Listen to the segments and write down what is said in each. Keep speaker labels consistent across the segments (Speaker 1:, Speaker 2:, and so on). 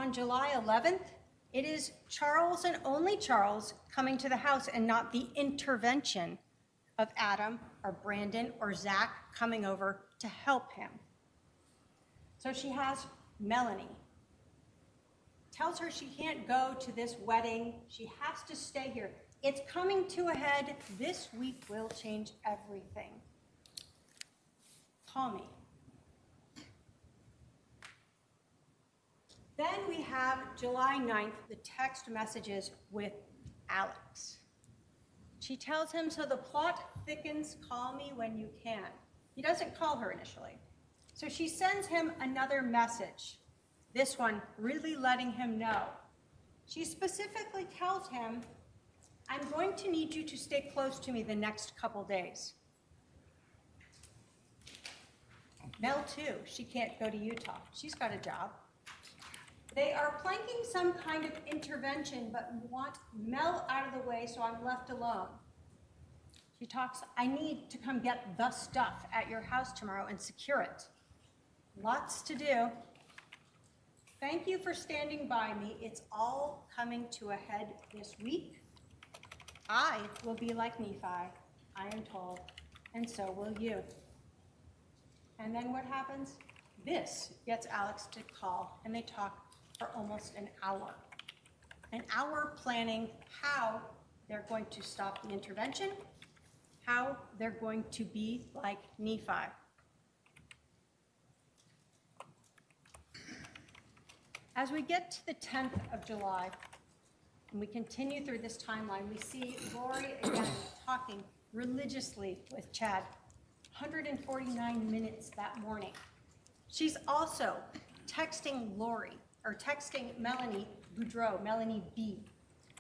Speaker 1: on July 11th, it is Charles and only Charles coming to the house and not the intervention of Adam or Brandon or Zach coming over to help him. So she has Melanie. Tells her she can't go to this wedding. She has to stay here. It's coming to a head. This week will change everything. Call me. Then we have July 9th, the text messages with Alex. She tells him, so the plot thickens, call me when you can. He doesn't call her initially. So she sends him another message, this one really letting him know. She specifically tells him, I'm going to need you to stay close to me the next couple days. Mel too, she can't go to Utah. She's got a job. They are planking some kind of intervention, but want Mel out of the way, so I'm left alone. She talks, I need to come get the stuff at your house tomorrow and secure it. Lots to do. Thank you for standing by me. It's all coming to a head this week. I will be like Nephi, I am told, and so will you. And then what happens? This gets Alex to call, and they talk for almost an hour. An hour planning how they're going to stop the intervention, how they're going to be like Nephi. As we get to the 10th of July, and we continue through this timeline, we see Lori again talking religiously with Chad, 149 minutes that morning. She's also texting Melanie Boudreau, Melanie B,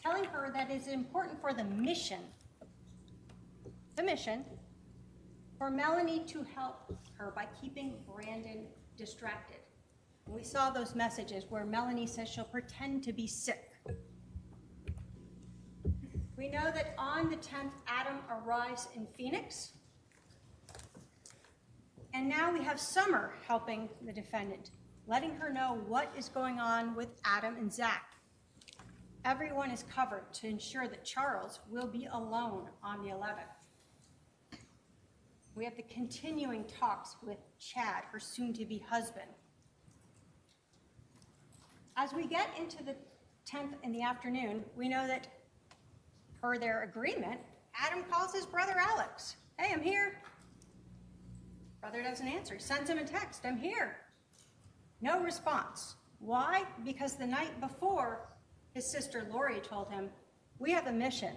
Speaker 1: telling her that it's important for the mission, for Melanie to help her by keeping Brandon distracted. And we saw those messages where Melanie says she'll pretend to be sick. We know that on the 10th, Adam arrives in Phoenix. And now we have Summer helping the defendant, letting her know what is going on with Adam and Zach. Everyone is covered to ensure that Charles will be alone on the 11th. We have the continuing talks with Chad, her soon-to-be husband. As we get into the 10th in the afternoon, we know that per their agreement, Adam calls his brother Alex. Hey, I'm here. Brother doesn't answer. He sends him a text, I'm here. No response. Why? Because the night before, his sister Lori told him, we have a mission.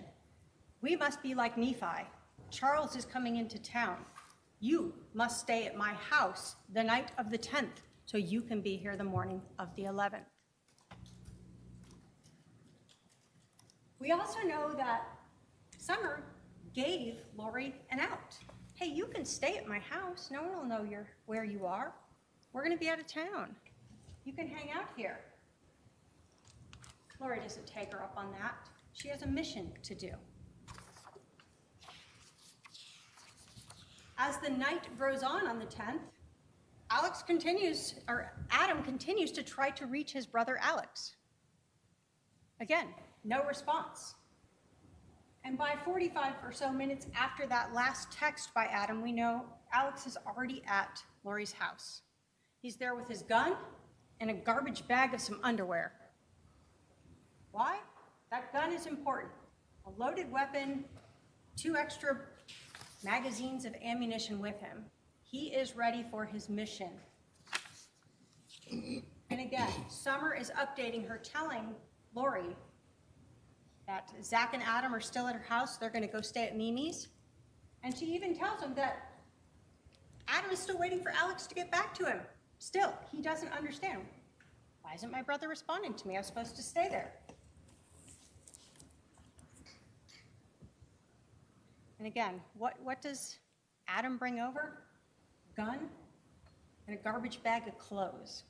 Speaker 1: We must be like Nephi. Charles is coming into town. You must stay at my house the night of the 10th so you can be here the morning of the 11th. We also know that Summer gave Lori an out. Hey, you can stay at my house. No one will know where you are. We're going to be out of town. You can hang out here. Lori doesn't take her up on that. She has a mission to do. As the night grows on the 10th, Adam continues to try to reach his brother Alex. Again, no response. And by 45 or so minutes after that last text by Adam, we know Alex is already at Lori's house. He's there with his gun and a garbage bag of some underwear. Why? That gun is important. A loaded weapon, 2 extra magazines of ammunition with him. He is ready for his mission. And again, Summer is updating her, telling Lori that Zach and Adam are still at her house. They're going to go stay at Mimi's. And she even tells him that Adam is still waiting for Alex to get back to him. Still, he doesn't understand. Why isn't my brother responding to me? I was supposed to stay there. And again, what does Adam bring over? Gun and a garbage bag of clothes.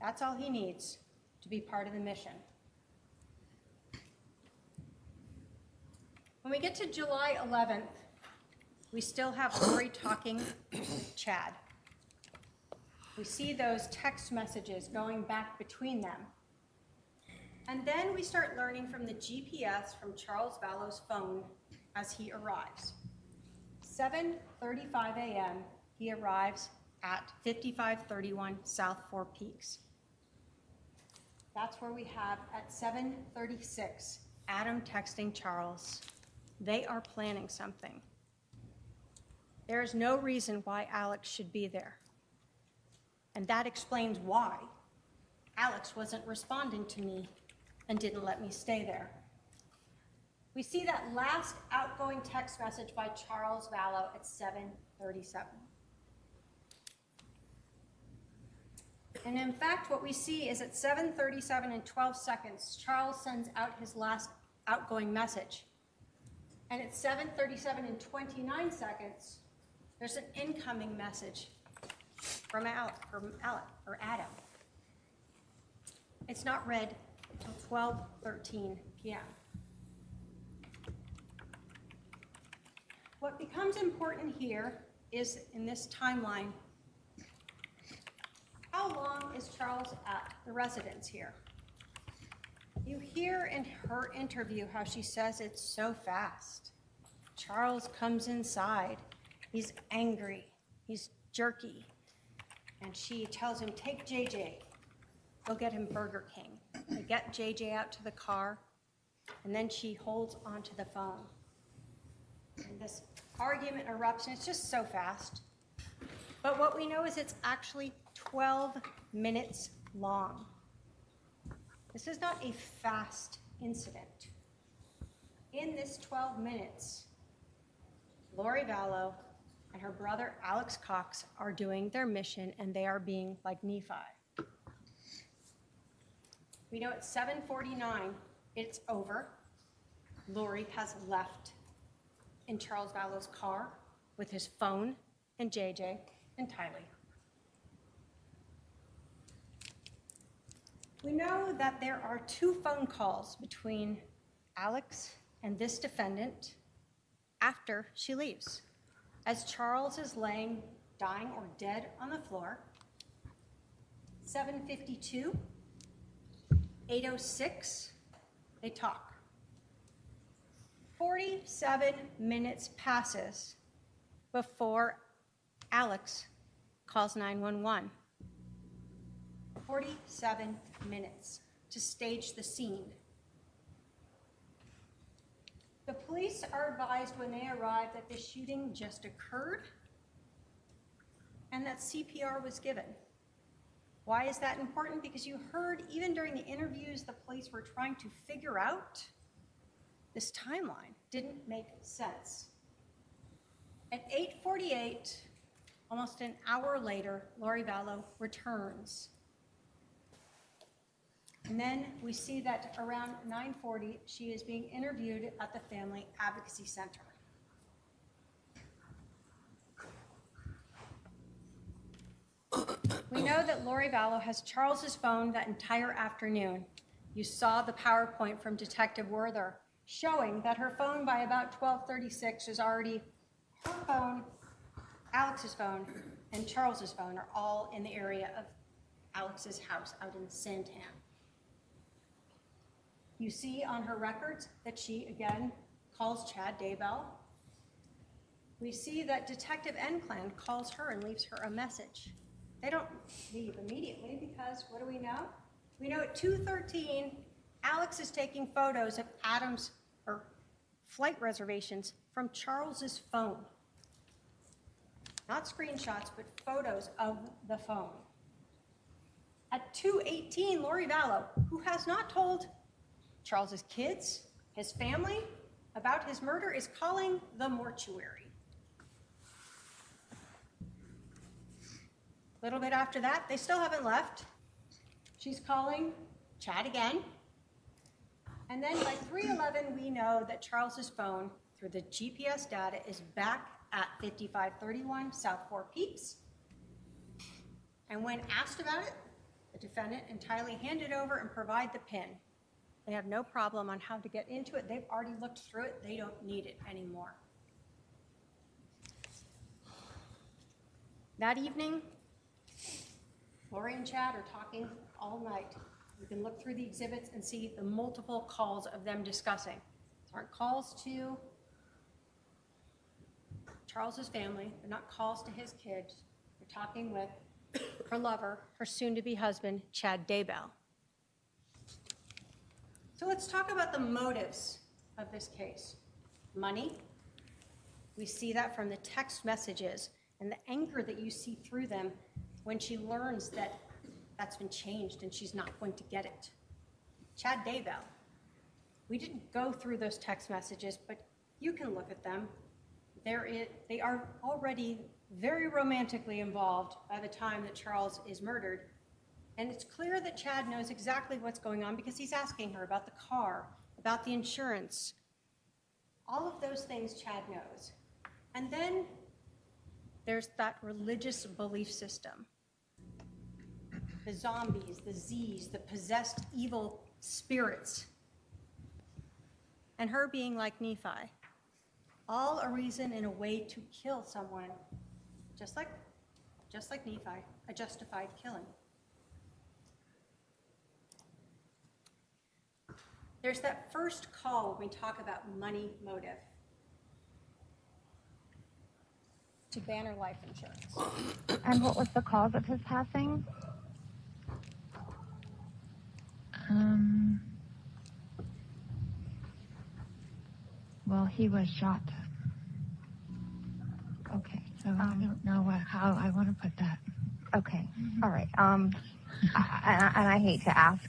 Speaker 1: That's all he needs to be part of the mission. When we get to July 11th, we still have Lori talking with Chad. We see those text messages going back between them. And then we start learning from the GPS from Charles Vallow's phone as he arrives. 7:35 a.m., he arrives at 5531 South Four Peaks. That's where we have at 7:36, Adam texting Charles. They are planning something. There is no reason why Alex should be there. And that explains why Alex wasn't responding to me and didn't let me stay there. We see that last outgoing text message by Charles Vallow at 7:37. And in fact, what we see is at 7:37 and 12 seconds, Charles sends out his last outgoing message. And at 7:37 and 29 seconds, there's an incoming message from Adam. It's not read until 12:13 p.m. What becomes important here is, in this timeline, how long is Charles at the residence here? You hear in her interview how she says it's so fast. Charles comes inside. He's angry. He's jerky. And she tells him, take JJ. Go get him Burger King. They get JJ out to the car, and then she holds onto the phone. And this argument erupts, and it's just so fast. But what we know is it's actually 12 minutes long. This is not a fast incident. In this 12 minutes, Lori Vallow and her brother Alex Cox are doing their mission, and they are being like Nephi. We know at 7:49, it's over. Lori has left in Charles Vallow's car with his phone and JJ and Tylee. We know that there are 2 phone calls between Alex and this defendant after she leaves. As Charles is laying, dying or dead on the floor, 7:52, 8:06, they talk. 47 minutes passes before Alex calls 911. 47 minutes to stage the scene. The police are advised when they arrive that the shooting just occurred and that CPR was given. Why is that important? Because you heard even during the interviews the police were trying to figure out this timeline. Didn't make sense. At 8:48, almost an hour later, Lori Vallow returns. And then we see that around 9:40, she is being interviewed at the Family Advocacy Center. We know that Lori Vallow has Charles's phone that entire afternoon. You saw the PowerPoint from Detective Werther showing that her phone by about 12:36 is already her phone, Alex's phone, and Charles's phone are all in the area of Alex's house out in Sandham. You see on her records that she, again, calls Chad Daybell. We see that Detective Enclan calls her and leaves her a message. They don't leave immediately because what do we know? We know at 2:13, Alex is taking photos of Adam's flight reservations from Charles's phone. Not screenshots, but photos of the phone. At 2:18, Lori Vallow, who has not told Charles's kids, his family, about his murder, is calling the mortuary. A little bit after that, they still haven't left. She's calling Chad again. And then by 3:11, we know that Charles's phone, through the GPS data, is back at 5531 South Four Peaks. And when asked about it, the defendant and Tylee hand it over and provide the PIN. They have no problem on how to get into it. They've already looked through it. They don't need it anymore. That evening, Lori and Chad are talking all night. You can look through the exhibits and see the multiple calls of them discussing. These aren't calls to Charles's family. They're not calls to his kids. They're talking with her lover, her soon-to-be husband, Chad Daybell. So let's talk about the motives of this case. Money. We see that from the text messages and the anger that you see through them when she learns that that's been changed and she's not going to get it. Chad Daybell. We didn't go through those text messages, but you can look at them. They are already very romantically involved by the time that Charles is murdered. And it's clear that Chad knows exactly what's going on because he's asking her about the car, about the insurance. All of those things Chad knows. And then there's that religious belief system. The zombies, the Z's, the possessed evil spirits. And her being like Nephi. All a reason and a way to kill someone, just like Nephi, a justified killing. There's that first call when we talk about money motive to Banner Life Insurance.
Speaker 2: And what was the cause of his passing?
Speaker 3: Well, he was shot.
Speaker 2: Okay.
Speaker 3: So I don't know how I want to put that.
Speaker 2: Okay. All right. And I hate to ask,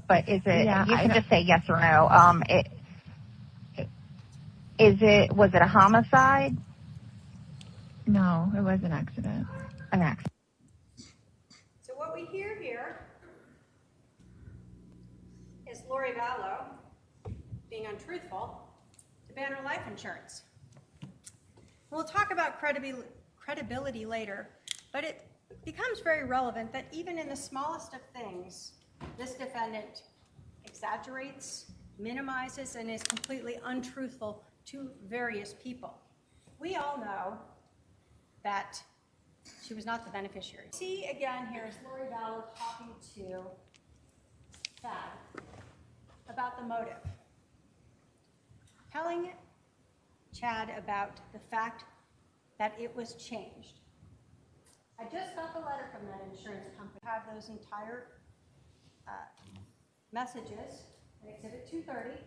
Speaker 2: but is it?
Speaker 3: Yeah,
Speaker 2: you can just say yes or no. Was it a homicide?
Speaker 3: No, it was an accident.
Speaker 2: An accident.
Speaker 1: So what we hear here is Lori Vallow being untruthful to Banner Life Insurance. We'll talk about credibility later, but it becomes very relevant that even in the smallest of things, this defendant exaggerates, minimizes, and is completely untruthful to various people. We all know that she was not the beneficiary. See again here is Lori Vallow talking to Chad about the motive. Telling Chad about the fact that it was changed. I just got the letter from that insurance company. I have those entire messages in Exhibit 230.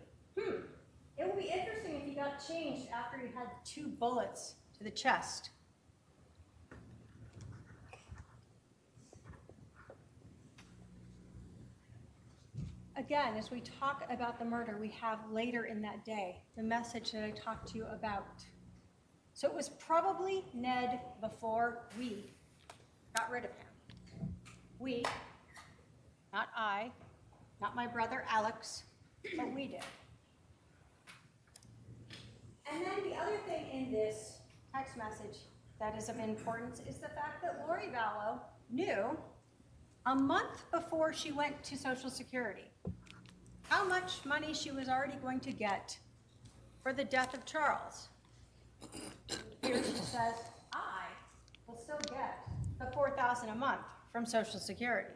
Speaker 1: It will be interesting if he got changed after he had 2 bullets to the chest. Again, as we talk about the murder, we have later in that day the message that I talked to you about. So it was probably Ned before we got rid of him. We, not I, not my brother Alex, but we did. And then the other thing in this text message that is of importance is the fact that Lori Vallow knew a month before she went to Social Security how much money she was already going to get for the death of Charles. Here she says, I will still get the $4,000 a month from Social Security.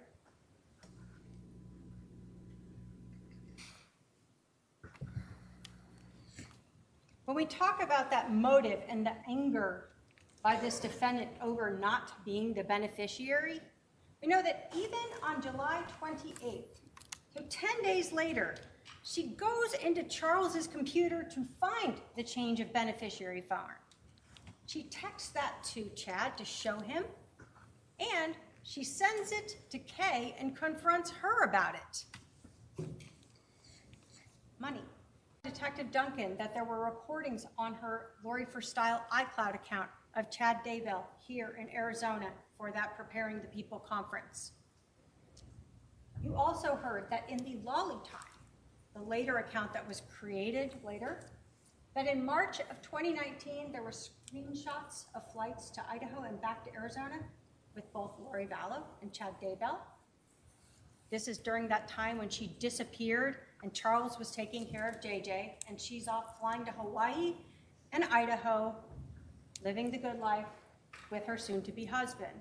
Speaker 1: When we talk about that motive and the anger by this defendant over not being the beneficiary, we know that even on July 28th, so 10 days later, she goes into Charles's computer to find the change of beneficiary form. She texts that to Chad to show him, and she sends it to Kay and confronts her about it. Money. Detective Duncan that there were recordings on her Lori for Style iCloud account of Chad Daybell here in Arizona for that Preparing the People conference. You also heard that in the Lolly time, the later account that was created later, that in March of 2019, there were screenshots of flights to Idaho and back to Arizona with both Lori Vallow and Chad Daybell. This is during that time when she disappeared and Charles was taking care of JJ, and she's off flying to Hawaii and Idaho, living the good life with her soon-to-be husband.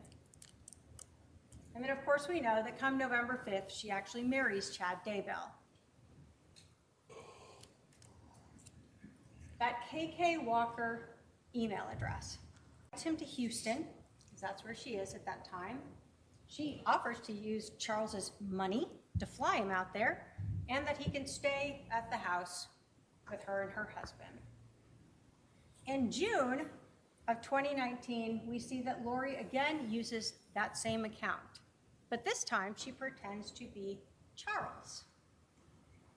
Speaker 1: And then, of course, we know that come November 5th, she actually marries Chad Daybell. That KK Walker email address sends him to Houston, because that's where she is at that time. She offers to use Charles's money to fly him out there, and that he can stay at the house with her and her husband. In June of 2019, we see that Lori again uses that same account, but this time she pretends to be Charles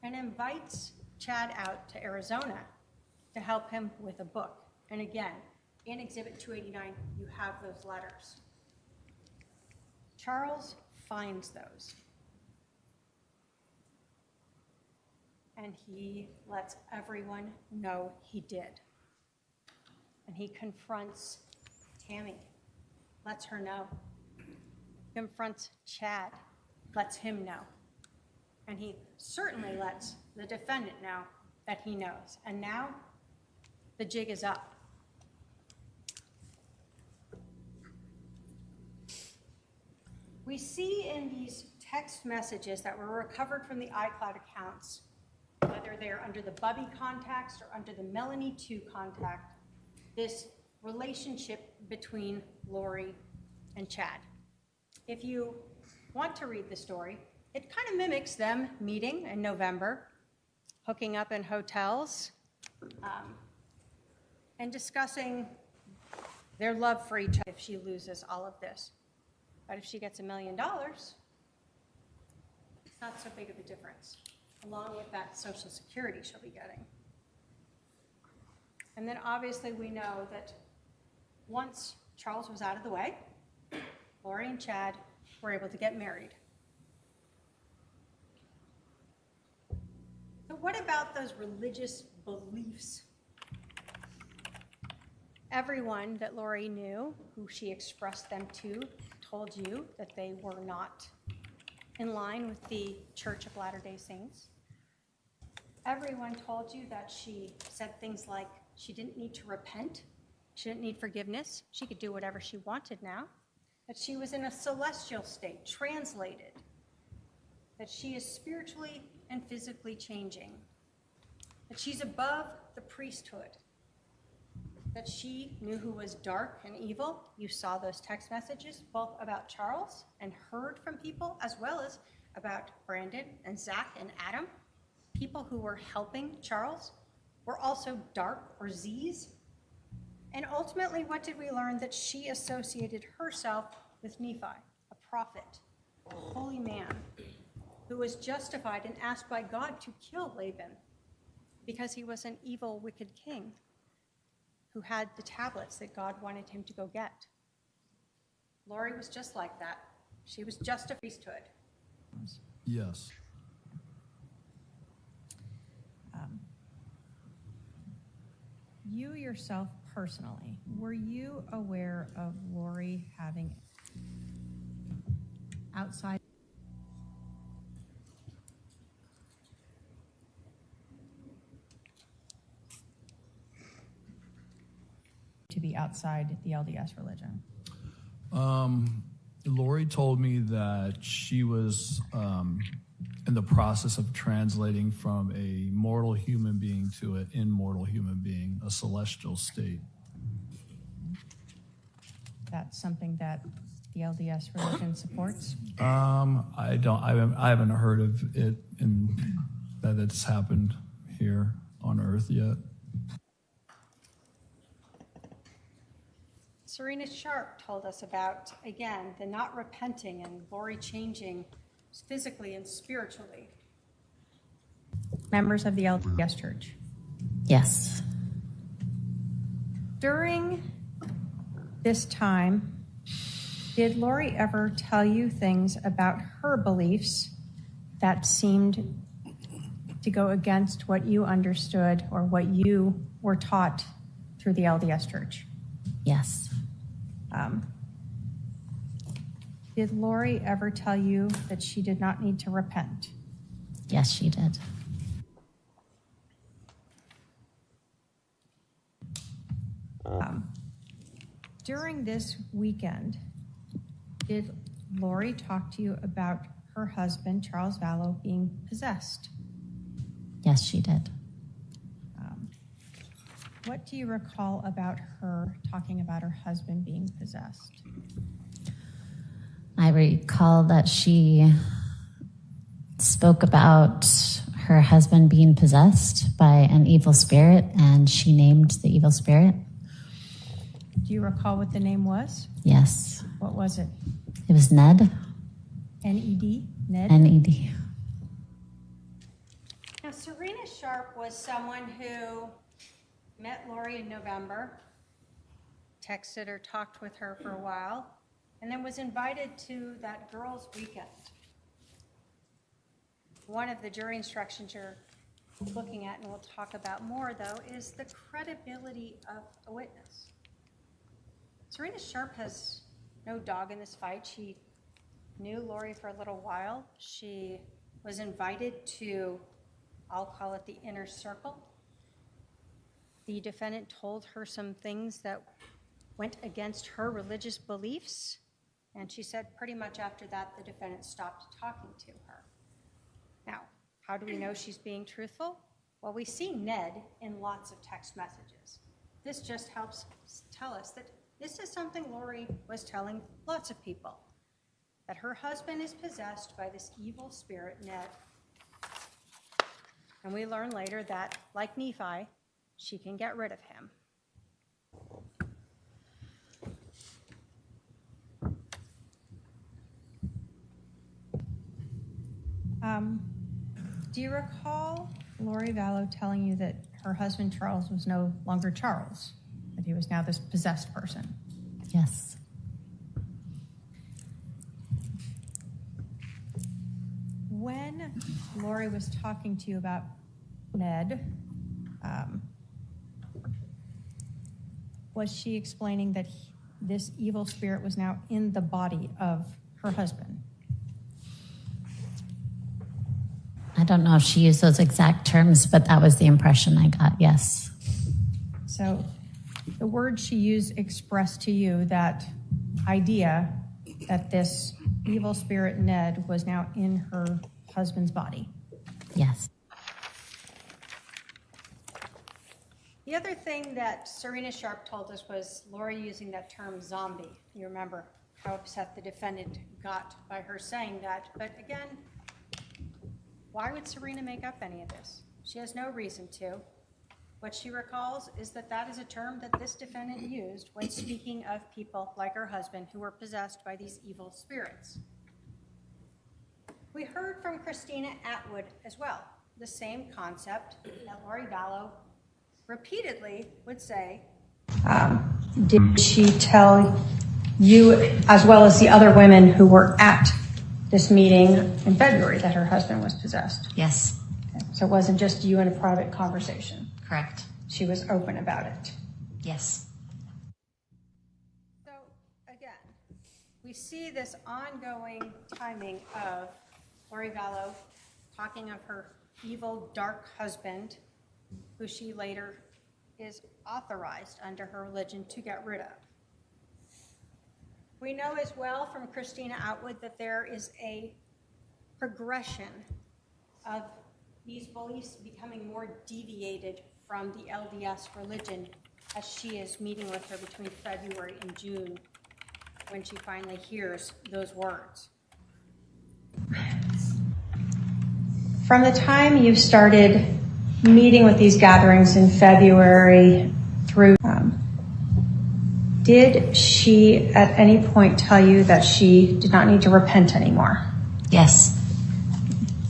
Speaker 1: and invites Chad out to Arizona to help him with a book. And again, in Exhibit 289, you have those letters. Charles finds those. And he lets everyone know he did. And he confronts Tammy, lets her know. Confronts Chad, lets him know. And he certainly lets the defendant know that he knows. And now the jig is up. We see in these text messages that were recovered from the iCloud accounts, whether they're under the Bubby context or under the Melanie 2 contact, this relationship between Lori and Chad. If you want to read the story, it kind of mimics them meeting in November, hooking up in hotels, and discussing their love for each other if she loses all of this. But if she gets $1 million, it's not so big of a difference, along with that Social Security she'll be getting. And then obviously we know that once Charles was out of the way, Lori and Chad were able to get married. So what about those religious beliefs? Everyone that Lori knew, who she expressed them to, told you that they were not in line with the Church of Latter-day Saints. Everyone told you that she said things like she didn't need to repent, she didn't need forgiveness, she could do whatever she wanted now, that she was in a celestial state, translated, that she is spiritually and physically changing, that she's above the priesthood, that she knew who was dark and evil. You saw those text messages, both about Charles and heard from people, as well as about Brandon and Zach and Adam. People who were helping Charles were also dark or Z's. And ultimately, what did we learn? That she associated herself with Nephi, a prophet, a holy man, who was justified and asked by God to kill Laban because he was an evil, wicked king who had the tablets that God wanted him to go get. Lori was just like that. She was just a priesthood.
Speaker 4: Yes.
Speaker 5: You yourself personally, were you aware of Lori having outside to be outside the LDS religion?
Speaker 4: Lori told me that she was in the process of translating from a mortal human being to an immortal human being, a celestial state.
Speaker 5: That's something that the LDS religion supports?
Speaker 4: I haven't heard of it that it's happened here on Earth yet.
Speaker 1: Serena Sharp told us about, again, the not repenting and Lori changing physically and spiritually.
Speaker 5: Members of the LDS Church?
Speaker 6: Yes.
Speaker 5: During this time, did Lori ever tell you things about her beliefs that seemed to go against what you understood or what you were taught through the LDS Church?
Speaker 6: Yes.
Speaker 5: Did Lori ever tell you that she did not need to repent?
Speaker 6: Yes, she did.
Speaker 5: During this weekend, did Lori talk to you about her husband, Charles Vallow, being possessed?
Speaker 6: Yes, she did.
Speaker 5: What do you recall about her talking about her husband being possessed?
Speaker 6: I recall that she spoke about her husband being possessed by an evil spirit, and she named the evil spirit.
Speaker 5: Do you recall what the name was?
Speaker 6: Yes.
Speaker 5: What was it?
Speaker 6: It was Ned.
Speaker 5: N-E-D? Ned?
Speaker 6: N-E-D.
Speaker 1: Now, Serena Sharp was someone who met Lori in November, texted or talked with her for a while, and then was invited to that girls' weekend. One of the jury instructions you're looking at, and we'll talk about more, though, is the credibility of a witness. Serena Sharp has no dog in this fight. She knew Lori for a little while. She was invited to, I'll call it the inner circle. The defendant told her some things that went against her religious beliefs, and she said pretty much after that the defendant stopped talking to her. Now, how do we know she's being truthful? Well, we see Ned in lots of text messages. This just helps tell us that this is something Lori was telling lots of people, that her husband is possessed by this evil spirit, Ned. And we learn later that, like Nephi, she can get rid of him.
Speaker 5: Do you recall Lori Vallow telling you that her husband Charles was no longer Charles, that he was now this possessed person?
Speaker 6: Yes.
Speaker 5: When Lori was talking to you about Ned, was she explaining that this evil spirit was now in the body of her husband?
Speaker 6: I don't know if she used those exact terms, but that was the impression I got, yes.
Speaker 5: So the word she used expressed to you that idea that this evil spirit Ned was now in her husband's body.
Speaker 6: Yes.
Speaker 1: The other thing that Serena Sharp told us was Lori using that term zombie. You remember how upset the defendant got by her saying that. But again, why would Serena make up any of this? She has no reason to. What she recalls is that that is a term that this defendant used when speaking of people like her husband who were possessed by these evil spirits. We heard from Christina Atwood as well, the same concept that Lori Vallow repeatedly would say.
Speaker 5: Did she tell you, as well as the other women who were at this meeting in February, that her husband was possessed?
Speaker 6: Yes.
Speaker 5: Okay. So it wasn't just you in a private conversation.
Speaker 6: Correct.
Speaker 5: She was open about it.
Speaker 6: Yes.
Speaker 1: So again, we see this ongoing timing of Lori Vallow talking of her evil, dark husband, who she later is authorized under her religion to get rid of. We know as well from Christina Atwood that there is a progression of these beliefs becoming more deviated from the LDS religion as she is meeting with her between February and June when she finally hears those words.
Speaker 5: From the time you started meeting with these gatherings in February through, did she at any point tell you that she did not need to repent anymore?
Speaker 6: Yes.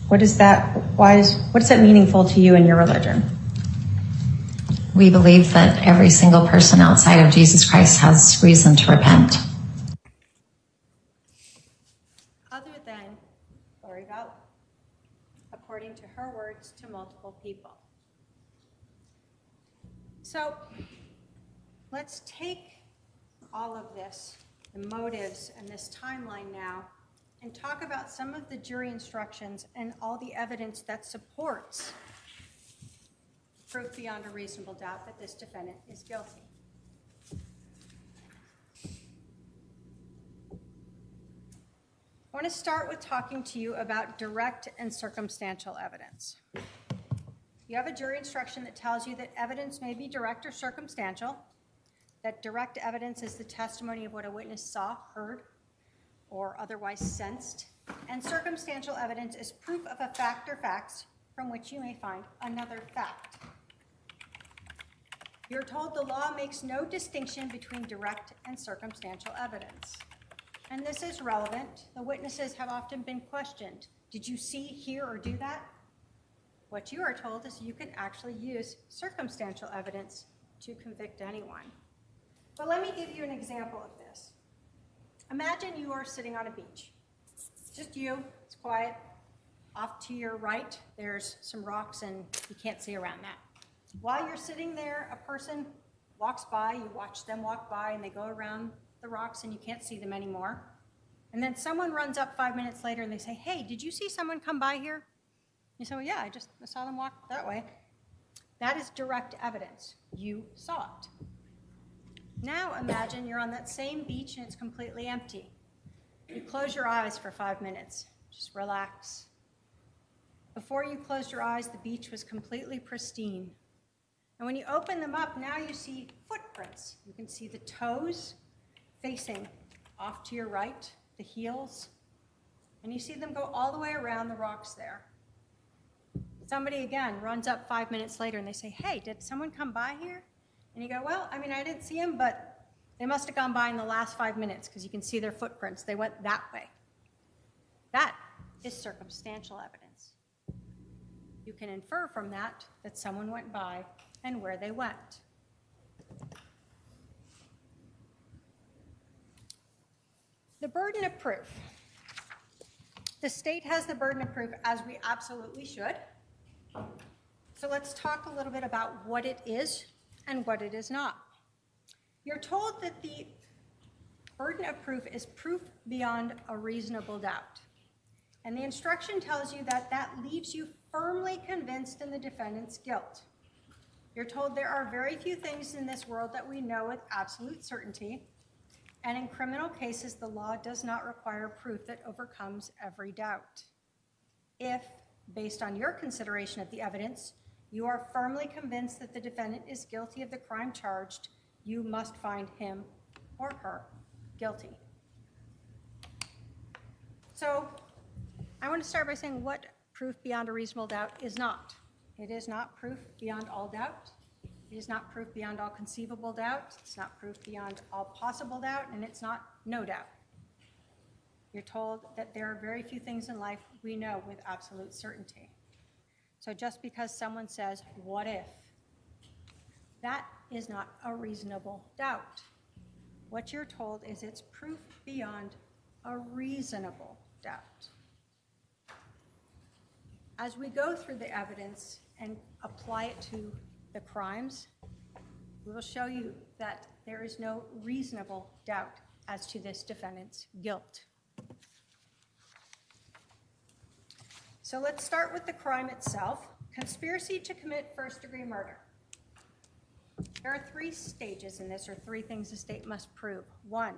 Speaker 5: What is that meaningful to you in your religion?
Speaker 6: We believe that every single person outside of Jesus Christ has reason to repent.
Speaker 1: Other than Lori Vallow, according to her words to multiple people. So let's take all of this, the motives and this timeline now, and talk about some of the jury instructions and all the evidence that supports proof beyond a reasonable doubt that this defendant is guilty. want to start with talking to you about direct and circumstantial evidence. You have a jury instruction that tells you that evidence may be direct or circumstantial, that direct evidence is the testimony of what a witness saw, heard, or otherwise sensed, and circumstantial evidence is proof of a fact or facts from which you may find another fact. You're told the law makes no distinction between direct and circumstantial evidence. And this is relevant. The witnesses have often been questioned. Did you see, hear, or do that? What you are told is you can actually use circumstantial evidence to convict anyone. But let me give you an example of this. Imagine you are sitting on a beach. Just you, it's quiet. Off to your right, there's some rocks and you can't see around that. While you're sitting there, a person walks by, you watch them walk by and they go around the rocks and you can't see them anymore. And then someone runs up 5 minutes later and they say, hey, did you see someone come by here? You say, well, yeah, I saw them walk that way. That is direct evidence. You saw it. Now imagine you're on that same beach and it's completely empty. You close your eyes for 5 minutes. Just relax. Before you closed your eyes, the beach was completely pristine. And when you open them up, now you see footprints. You can see the toes facing off to your right, the heels, and you see them go all the way around the rocks there. Somebody again runs up 5 minutes later and they say, hey, did someone come by here? And you go, well, I mean, I didn't see them, but they must have gone by in the last 5 minutes because you can see their footprints. They went that way. That is circumstantial evidence. You can infer from that that someone went by and where they went. The burden of proof. The state has the burden of proof, as we absolutely should. So let's talk a little bit about what it is and what it is not. You're told that the burden of proof is proof beyond a reasonable doubt. And the instruction tells you that that leaves you firmly convinced in the defendant's guilt. You're told there are very few things in this world that we know with absolute certainty, and in criminal cases, the law does not require proof that overcomes every doubt. If, based on your consideration of the evidence, you are firmly convinced that the defendant is guilty of the crime charged, you must find him or her guilty. So I want to start by saying what proof beyond a reasonable doubt is not. It is not proof beyond all doubt. It is not proof beyond all conceivable doubt. It's not proof beyond all possible doubt, and it's not no doubt. You're told that there are very few things in life we know with absolute certainty. So just because someone says, what if? That is not a reasonable doubt. What you're told is it's proof beyond a reasonable doubt. As we go through the evidence and apply it to the crimes, we will show you that there is no reasonable doubt as to this defendant's guilt. So let's start with the crime itself, conspiracy to commit first-degree murder. There are 3 stages in this, or 3 things the state must prove. 1,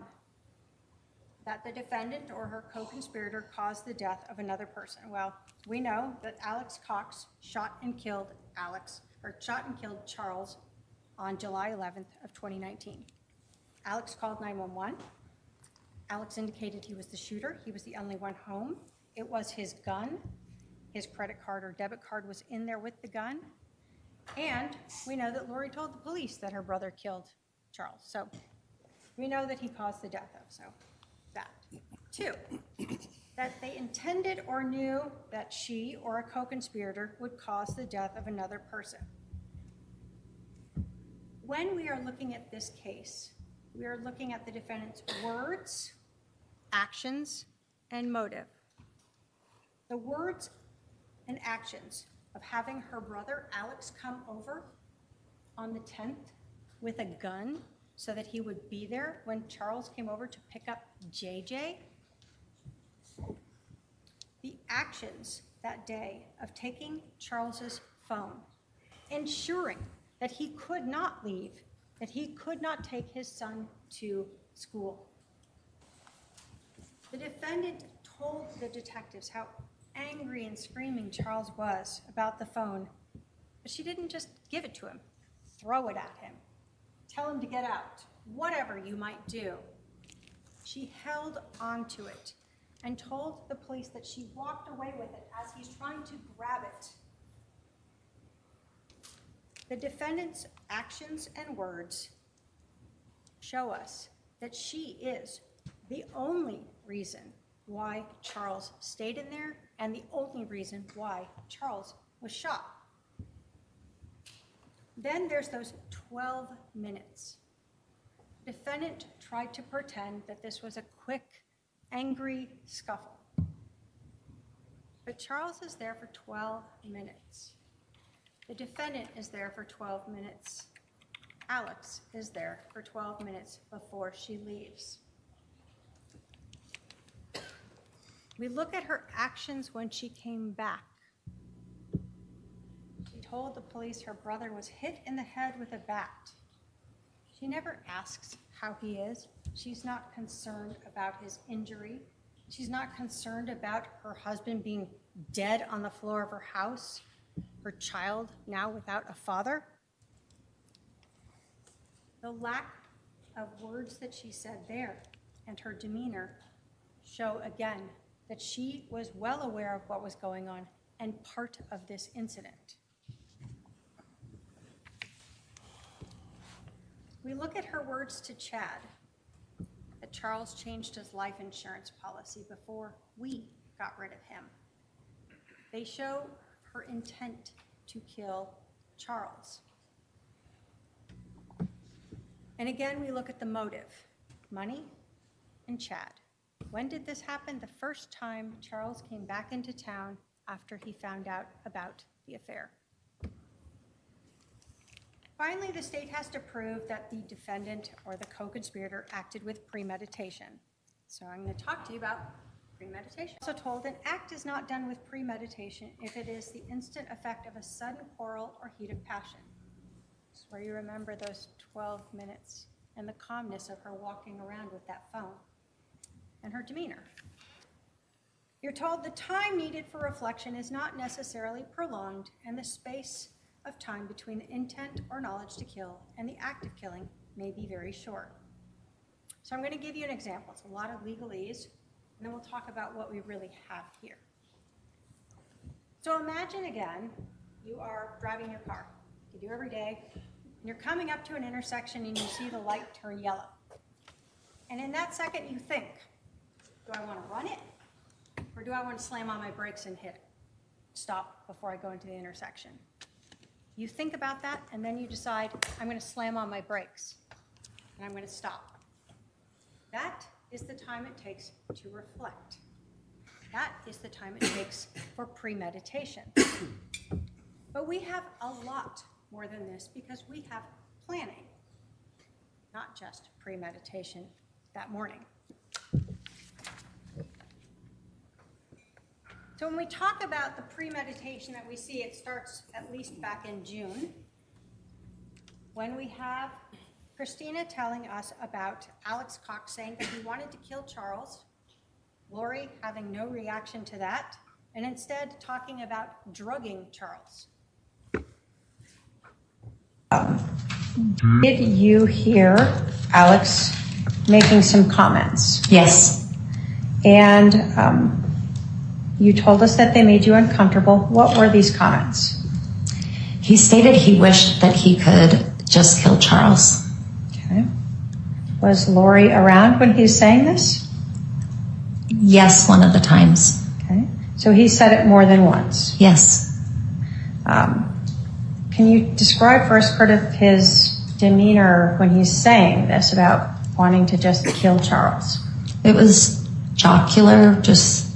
Speaker 1: that the defendant or her co-conspirator caused the death of another person. Well, we know that Alex Cox shot and killed Charles on July 11th of 2019. Alex called 911. Alex indicated he was the shooter. He was the only one home. It was his gun. His credit card or debit card was in there with the gun. And we know that Lori told the police that her brother killed Charles. So we know that he caused the death of, so that. 2, that they intended or knew that she or a co-conspirator would cause the death of another person. When we are looking at this case, we are looking at the defendant's words, actions, and motive. The words and actions of having her brother Alex come over on the 10th with a gun so that he would be there when Charles came over to pick up JJ. The actions that day of taking Charles's phone, ensuring that he could not leave, that he could not take his son to school. The defendant told the detectives how angry and screaming Charles was about the phone. But she didn't just give it to him, throw it at him, tell him to get out, whatever you might do. She held on to it and told the police that she walked away with it as he's trying to grab it. The defendant's actions and words show us that she is the only reason why Charles stayed in there and the only reason why Charles was shot. Then there's those 12 minutes. Defendant tried to pretend that this was a quick, angry scuffle. But Charles is there for 12 minutes. The defendant is there for 12 minutes. Alex is there for 12 minutes before she leaves. We look at her actions when she came back. She told the police her brother was hit in the head with a bat. She never asks how he is. She's not concerned about his injury. She's not concerned about her husband being dead on the floor of her house, her child now without a father. The lack of words that she said there and her demeanor show again that she was well aware of what was going on and part of this incident. We look at her words to Chad, that Charles changed his life insurance policy before we got rid of him. They show her intent to kill Charles. And again, we look at the motive, money and Chad. When did this happen? The first time Charles came back into town after he found out about the affair. Finally, the state has to prove that the defendant or the co-conspirator acted with premeditation. So I'm going to talk to you about premeditation. Also told an act is not done with premeditation if it is the instant effect of a sudden quarrel or heat of passion. This is where you remember those 12 minutes and the calmness of her walking around with that phone and her demeanor. You're told the time needed for reflection is not necessarily prolonged, and the space of time between the intent or knowledge to kill and the act of killing may be very short. So I'm going to give you an example. It's a lot of legalese, and then we'll talk about what we really have here. So imagine again, you are driving your car. You do every day, and you're coming up to an intersection and you see the light turn yellow. And in that second you think, do I want to run it? Or do I want to slam on my brakes and hit it? Stop before I go into the intersection. You think about that, and then you decide, I'm going to slam on my brakes, and I'm going to stop. That is the time it takes to reflect. That is the time it takes for premeditation. But we have a lot more than this because we have planning, not just premeditation that morning. So when we talk about the premeditation that we see, it starts at least back in June, when we have Christina telling us about Alex Cox saying that he wanted to kill Charles, Lori having no reaction to that, and instead talking about drugging Charles.
Speaker 5: Did you hear Alex making some comments?
Speaker 6: Yes.
Speaker 5: And you told us that they made you uncomfortable. What were these comments?
Speaker 6: He stated he wished that he could just kill Charles.
Speaker 5: Okay. Was Lori around when he was saying this?
Speaker 6: Yes, one of the times.
Speaker 5: Okay. So he said it more than once.
Speaker 6: Yes.
Speaker 5: Can you describe for us part of his demeanor when he's saying this about wanting to just kill Charles?
Speaker 6: It was jocular, just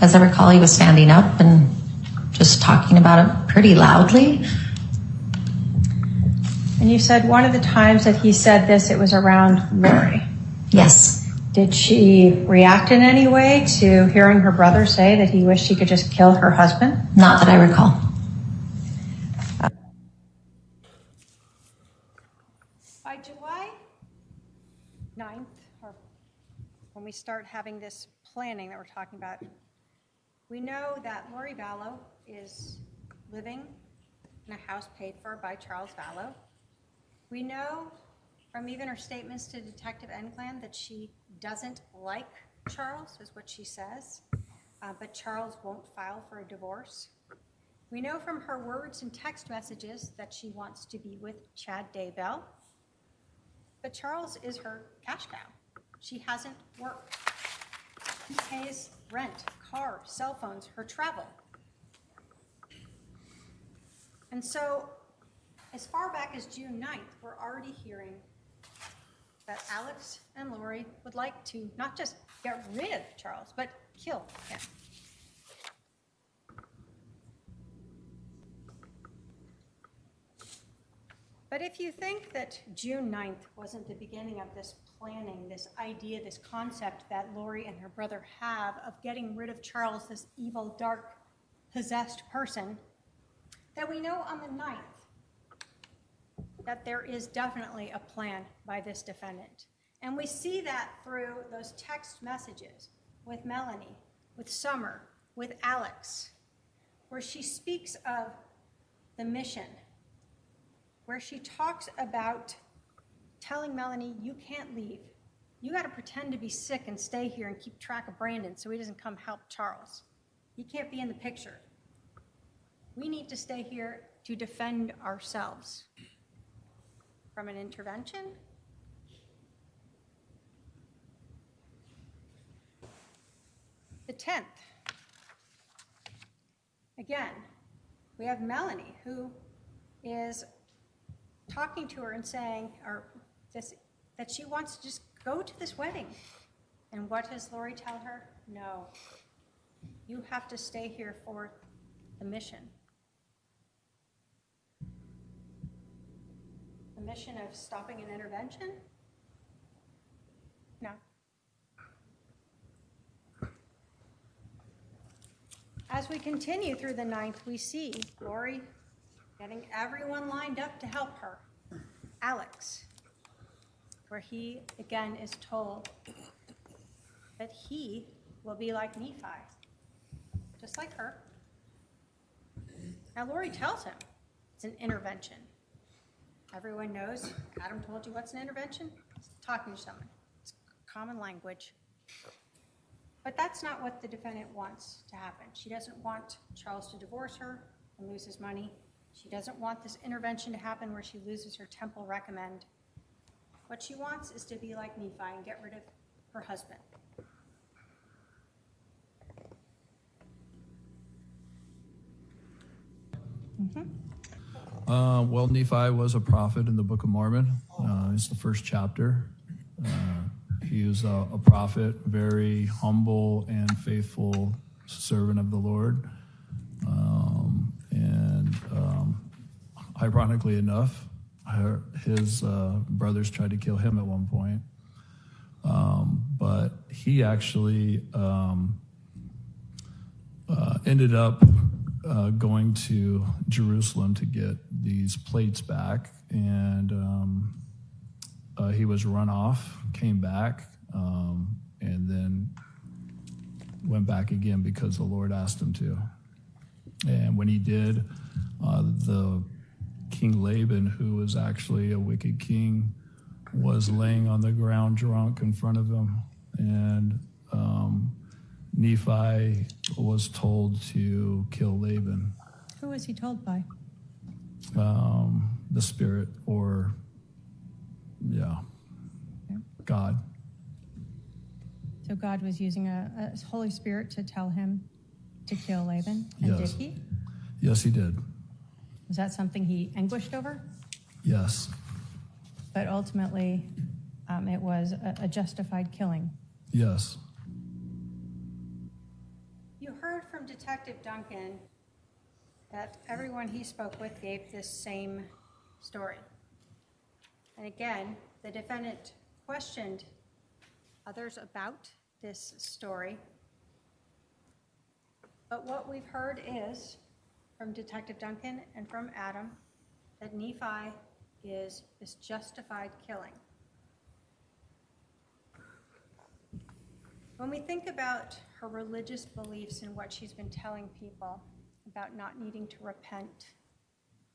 Speaker 6: as I recall, he was standing up and just talking about it pretty loudly.
Speaker 5: And you said one of the times that he said this, it was around Lori.
Speaker 6: Yes.
Speaker 5: Did she react in any way to hearing her brother say that he wished he could just kill her husband?
Speaker 6: Not that I recall.
Speaker 1: By July when we start having this planning that we're talking about. We know that Lori Vallow is living in a house paid for by Charles Vallow. We know from even her statements to Detective Enclan that she doesn't like Charles, is what she says, but Charles won't file for a divorce. We know from her words and text messages that she wants to be with Chad Daybell, but Charles is her cash cow. She hasn't worked. He pays rent, car, cell phones, her travel. And so, as far back as June 9th, we're already hearing that Alex and Lori would like to not just get rid of Charles, but kill him. But if you think that June 9th wasn't the beginning of this planning, this idea, this concept that Lori and her brother have of getting rid of Charles, this evil, dark, possessed person, then we know on the 9th that there is definitely a plan by this defendant. And we see that through those text messages with Melanie, with Summer, with Alex, where she speaks of the mission, where she talks about telling Melanie, you can't leave. You got to pretend to be sick and stay here and keep track of Brandon so he doesn't come help Charles. He can't be in the picture. We need to stay here to defend ourselves from an intervention. The 10th. Again, we have Melanie who is talking to her and saying, that she wants to just go to this wedding. And what does Lori tell her? No, you have to stay here for the mission. The mission of stopping an intervention? No. As we continue through the 9th, we see Lori getting everyone lined up to help her. Alex, where he again is told that he will be like Nephi, just like her. Now Lori tells him it's an intervention. Everyone knows, Adam told you what's an intervention? It's talking to someone. It's common language. But that's not what the defendant wants to happen. She doesn't want Charles to divorce her and lose his money. She doesn't want this intervention to happen where she loses her temple recommend. What she wants is to be like Nephi and get rid of her husband.
Speaker 4: Well, Nephi was a prophet in the Book of Mormon. It's the first chapter. He was a prophet, very humble and faithful servant of the Lord. Ironically enough, his brothers tried to kill him at one point. But he actually ended up going to Jerusalem to get these plates back, and he was run off, came back, and then went back again because the Lord asked him to. And when he did, the King Laban, who was actually a wicked king, was laying on the ground drunk in front of him, and Nephi was told to kill Laban.
Speaker 5: Who was he told by?
Speaker 4: The spirit, or God.
Speaker 5: So God was using a Holy Spirit to tell him to kill Laban, and
Speaker 4: Yes.
Speaker 5: did he?
Speaker 4: Yes, he did.
Speaker 5: Was that something he anguished over?
Speaker 4: Yes.
Speaker 5: But ultimately, it was a justified killing.
Speaker 4: Yes.
Speaker 1: You heard from Detective Duncan that everyone he spoke with gave this same story. And again, the defendant questioned others about this story. But what we've heard is, from Detective Duncan and from Adam, that Nephi is this justified killing.
Speaker 5: When we think about her religious beliefs and what she's been telling people about not needing to repent,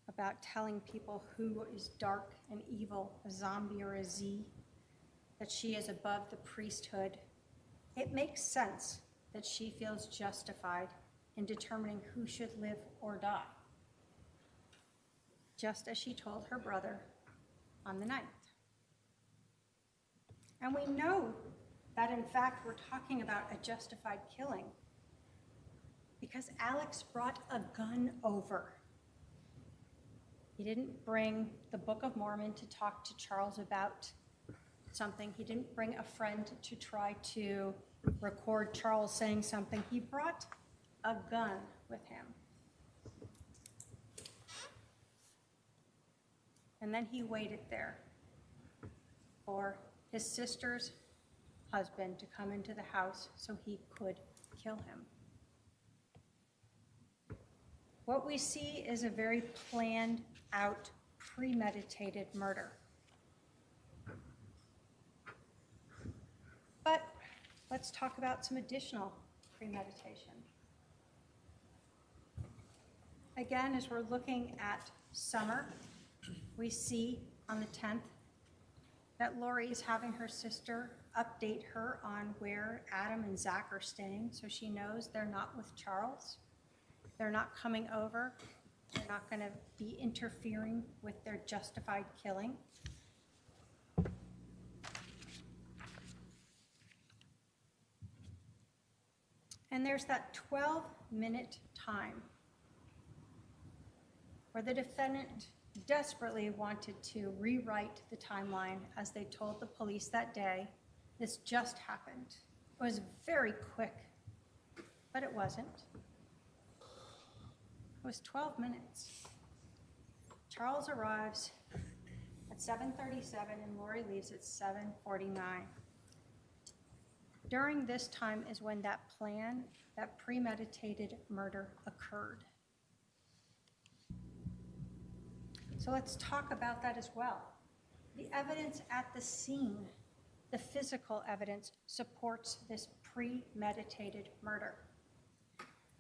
Speaker 5: about telling people who is dark and evil, a zombie or a Z, that she is above the priesthood, it makes sense that she feels justified in determining who should live or die, just as she told her brother on the 9th. And we know that, in fact, we're talking about a justified killing because Alex brought a gun over. He didn't bring the Book of Mormon to talk to Charles about something. He didn't bring a friend to try to record Charles saying something. He brought a gun with him. And then he waited there for his sister's husband to come into the house so he could kill him. What we see is a very planned out, premeditated murder. But let's talk about some additional premeditation. Again, as we're looking at Summer, we see on the 10th that Lori is having her sister update her on where Adam and Zach are staying, so she knows they're not with Charles. They're not coming over. They're not going to be interfering with their justified killing. And there's that 12-minute time where the defendant desperately wanted to rewrite the timeline as they told the police that day. This just happened. It was very quick, but it wasn't. It was 12 minutes. Charles arrives at 7:37 and Lori leaves at 7:49. During this time is when that plan, that premeditated murder occurred. So let's talk about that as well. The evidence at the scene, the physical evidence, supports this premeditated murder.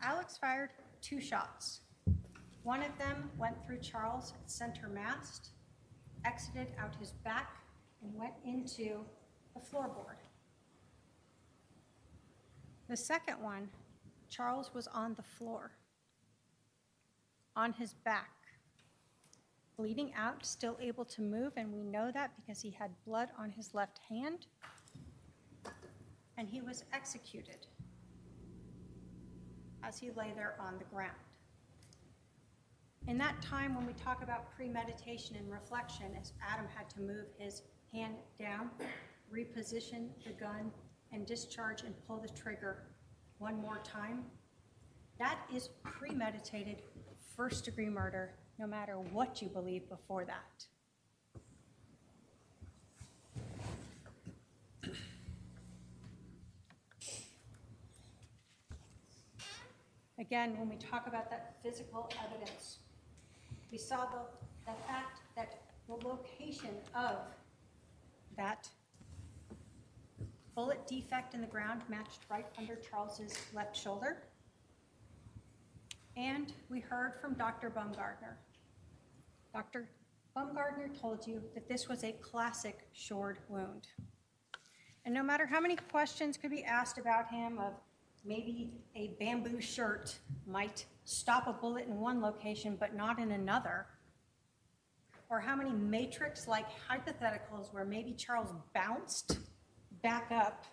Speaker 5: Alex fired 2 shots. One of them went through Charles' center mast, exited out his back, and went into the floorboard. The second one, Charles was on the floor, on his back, bleeding out, still able to move, and we know that because he had blood on his left hand, and he was executed as he lay there on the ground. In that time, when we talk about premeditation and reflection, as Adam had to move his hand down, reposition the gun, and discharge and pull the trigger one more time, that is premeditated first-degree murder, no matter what you believe before that. Again, when we talk about that physical evidence, we saw the fact that the location of that bullet defect in the ground matched right under Charles's left shoulder. And we heard from Dr. Baumgartner. Dr. Baumgartner told you that this was a classic sword wound. And no matter how many questions could be asked about him of maybe a bamboo shirt might stop a bullet in one location but not in another, or how many matrix-like hypotheticals where maybe Charles bounced back up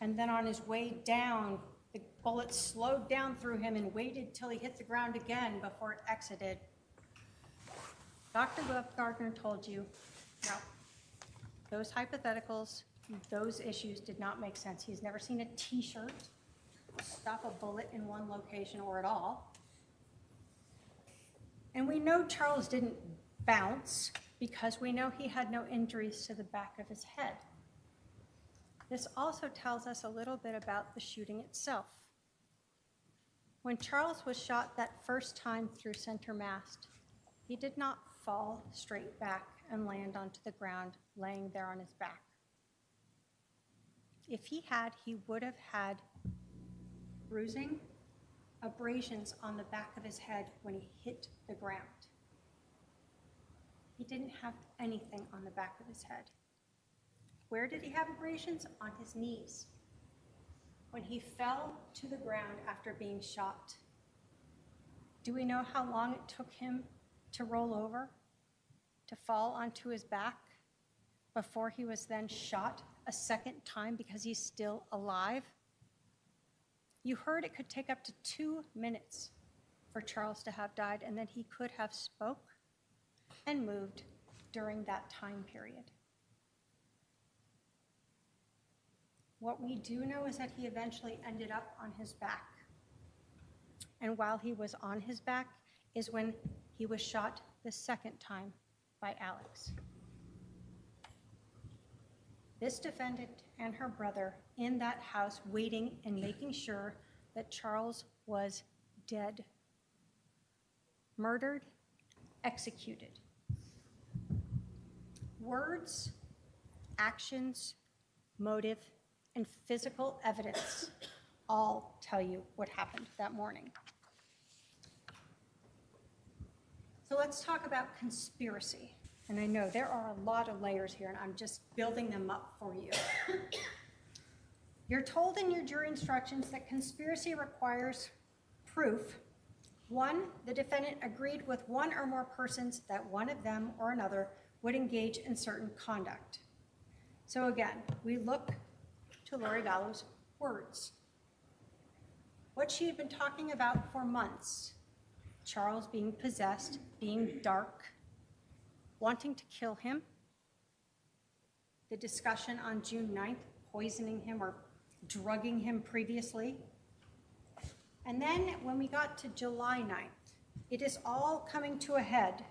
Speaker 5: and then on his way down, the bullet slowed down through him and waited till he hit the ground again before it exited. Dr. Baumgartner told you, no, those hypotheticals, those issues did not make sense. He's never seen a t-shirt stop a bullet in one location or at all. And we know Charles didn't bounce because we know he had no injuries to the back of his head. This also tells us a little bit about the shooting itself. When Charles was shot that first time through center mast, he did not fall straight back and land onto the ground, laying there on his back.
Speaker 1: If he had, he would have had bruising, abrasions on the back of his head when he hit the ground. He didn't have anything on the back of his head. Where did he have abrasions? On his knees. When he fell to the ground after being shot. Do we know how long it took him to roll over, to fall onto his back, before he was then shot a second time because he's still alive? You heard it could take up to 2 minutes for Charles to have died, and then he could have spoke and moved during that time period. What we do know is that he eventually ended up on his back. And while he was on his back is when he was shot the second time by Alex. This defendant and her brother in that house waiting and making sure that Charles was dead, murdered, executed. Words, actions, motive, and physical evidence all tell you what happened that morning. So let's talk about conspiracy. And I know there are a lot of layers here, and I'm just building them up for you. You're told in your jury instructions that conspiracy requires proof. 1, the defendant agreed with one or more persons that one of them or another would engage in certain conduct. So again, we look to Lori Vallow's words. What she had been talking about for months, Charles being possessed, being dark, wanting to kill him, the discussion on June 9th, poisoning him or drugging him previously. And then when we got to July 9th, it is all coming to a head.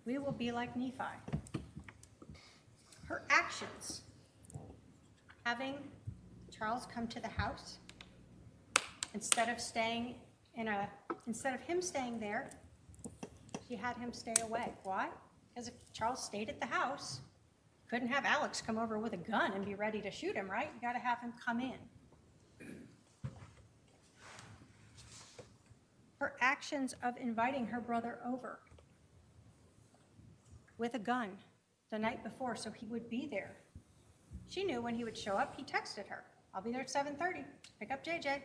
Speaker 1: We will be like Nephi. Her actions, having Charles come to the house, instead of him staying there, she had him stay away. Why? Because if Charles stayed at the house, couldn't have Alex come over with a gun and be ready to shoot him, right? You got to have him come in. Her actions of inviting her brother over with a gun the night before so he would be there. She knew when he would show up. He texted her, "I'll be there at 7:30. Pick up JJ."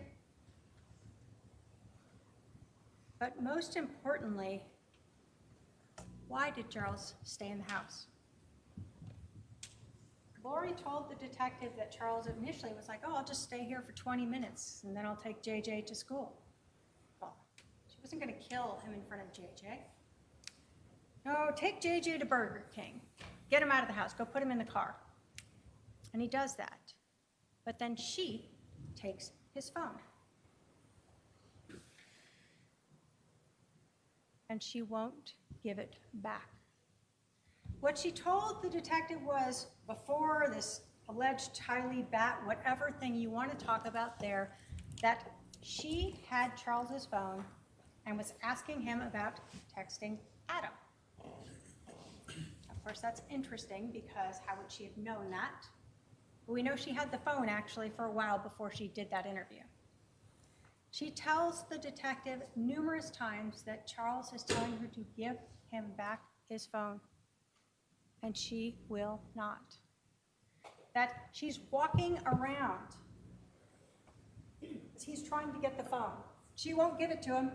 Speaker 1: But most importantly, why did Charles stay in the house? Lori told the detective that Charles initially was like, "Oh, I'll just stay here for 20 minutes and then I'll take JJ to school." Well, she wasn't going to kill him in front of JJ. No, take JJ to Burger King. Get him out of the house. Go put him in the car. And he does that. But then she takes his phone. And she won't give it back. What she told the detective was, before this alleged Tylee bat, whatever thing you want to talk about there, that she had Charles's phone and was asking him about texting Adam. Of course, that's interesting because how would she have known that? But we know she had the phone actually for a while before she did that interview. She tells the detective numerous times that Charles is telling her to give him back his phone, and she will not. That she's walking around as he's trying to get the phone. She won't give it to him.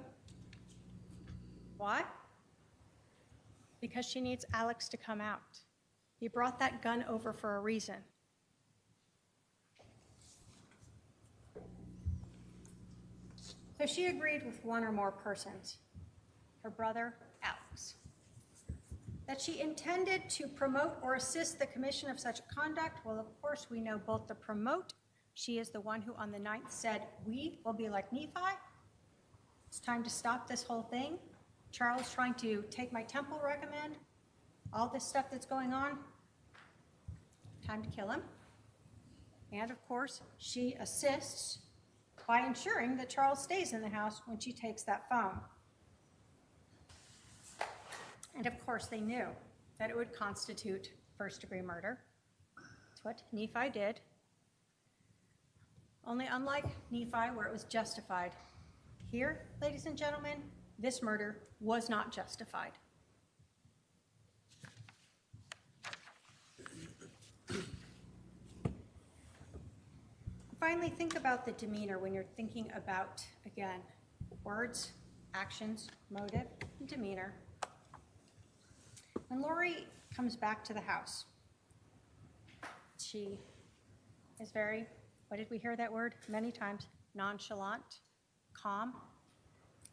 Speaker 1: Why? Because she needs Alex to come out. He brought that gun over for a reason. So she agreed with one or more persons, her brother, Alex, that she intended to promote or assist the commission of such conduct. Well, of course, we know both the promote, she is the one who on the 9th said, "We will be like Nephi. It's time to stop this whole thing. Charles trying to take my temple recommend, all this stuff that's going on. Time to kill him." And of course, she assists by ensuring that Charles stays in the house when she takes that phone. And of course, they knew that it would constitute first-degree murder.
Speaker 5: That's what Nephi did. Only unlike Nephi, where it was justified, here, ladies and gentlemen, this murder was not justified. Finally, think about the demeanor when you're thinking about, again, words, actions, motive, and demeanor. When Lori comes back to the house, she is very, what did we hear that word many times? Nonchalant, calm,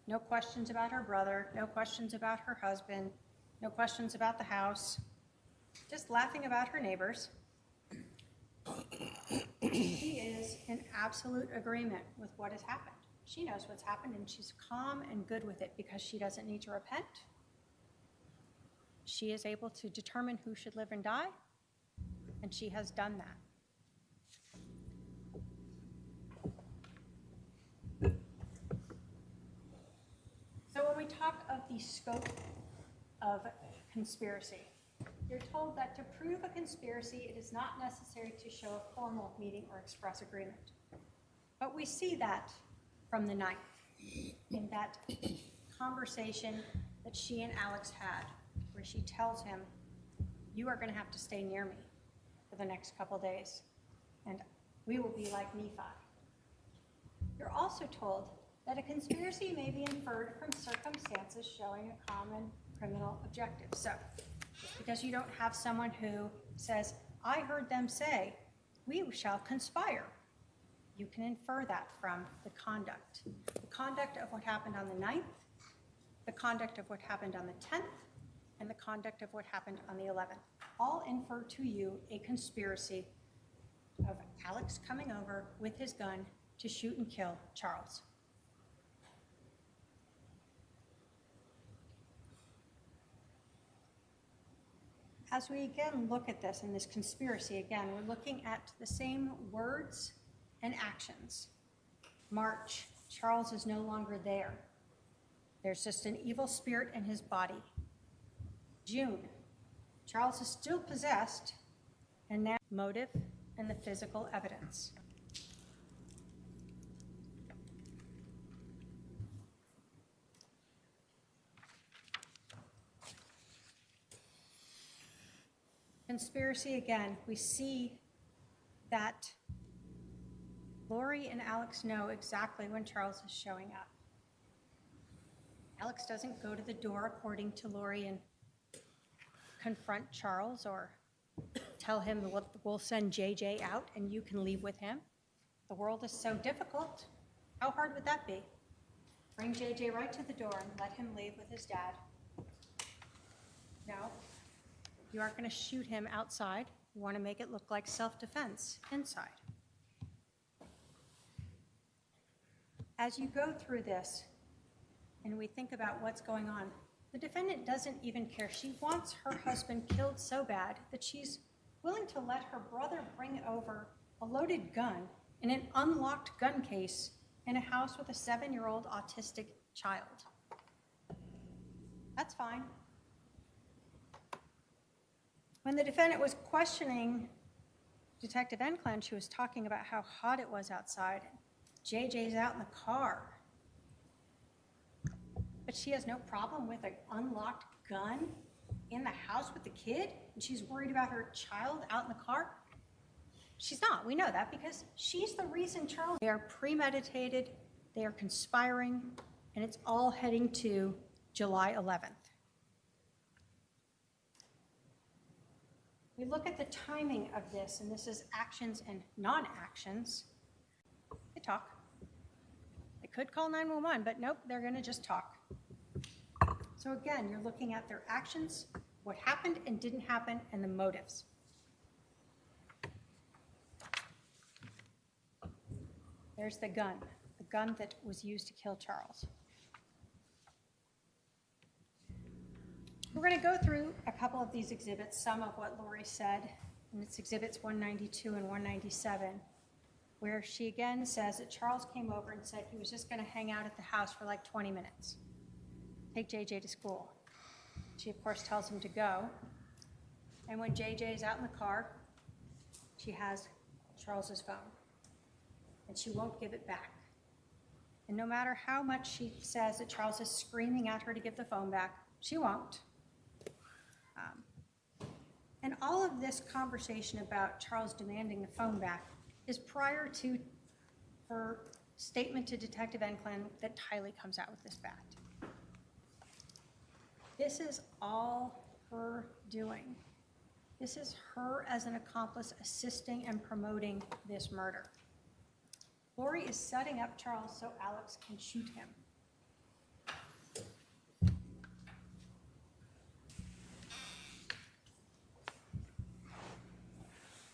Speaker 5: no questions about her brother, no questions about her husband, no questions about the house, just laughing about her neighbors. She is in absolute agreement with what has happened. She knows what's happened and she's calm and good with it because she doesn't need to repent. She is able to determine who should live and die, and she has done that. So when we talk of the scope of conspiracy, you're told that to prove a conspiracy, it is not necessary to show a formal meeting or express agreement. But we see that from the ninth, in that conversation that she and Alex had, where she tells him, you are going to have to stay near me for the next couple days, and we will be like Nephi. You're also told that a conspiracy may be inferred from circumstances showing a common criminal objective. So, just because you don't have someone who says, I heard them say, we shall conspire, you can infer that from the conduct. The conduct of what happened on the 9th, the conduct of what happened on the 10th, and the conduct of what happened on the 11th. All infer to you a conspiracy of Alex coming over with his gun to shoot and kill Charles. As we again look at this in this conspiracy, again, we're looking at the same words and actions. March, Charles is no longer there. There's just an evil spirit in his body. June, Charles is still possessed, and now motive and the physical evidence. Conspiracy again, we see that Lori and Alex know exactly when Charles is showing up. Alex doesn't go to the door according to Lori and confront Charles or tell him we'll send JJ out and you can leave with him. The world is so difficult. How hard would that be? Bring JJ right to the door and let him leave with his dad. No. You aren't going to shoot him outside. You want to make it look like self-defense inside. As you go through this and we think about what's going on, the defendant doesn't even care. She wants her husband killed so bad that she's willing to let her brother bring over a loaded gun in an unlocked gun case in a house with a 7-year-old autistic child. That's fine. When the defendant was questioning Detective Enclen, she was talking about how hot it was outside. JJ's out in the car. But she has no problem with an unlocked gun in the house with the kid, and she's worried about her child out in the car? She's not. We know that because she's the reason Charles. They are premeditated, they are conspiring, and it's all heading to July 11th. We look at the timing of this, and this is actions and non-actions. They talk. They could call 911, but nope, they're going to just talk. So again, you're looking at their actions, what happened and didn't happen, and the motives. There's the gun that was used to kill Charles. We're going to go through a couple of these exhibits, some of what Lori said, and it's exhibits 192 and 197, where she again says that Charles came over and said he was just going to hang out at the house for like 20 minutes, take JJ to school. She, of course, tells him to go. And when JJ is out in the car,
Speaker 1: she has Charles's phone, and she won't give it back. And no matter how much she says that Charles is screaming at her to give the phone back, she won't. And all of this conversation about Charles demanding the phone back is prior to her statement to Detective Enclin that Tylee comes out with this fact. This is all her doing. This is her as an accomplice assisting and promoting this murder. Lori is setting up Charles so Alex can shoot him.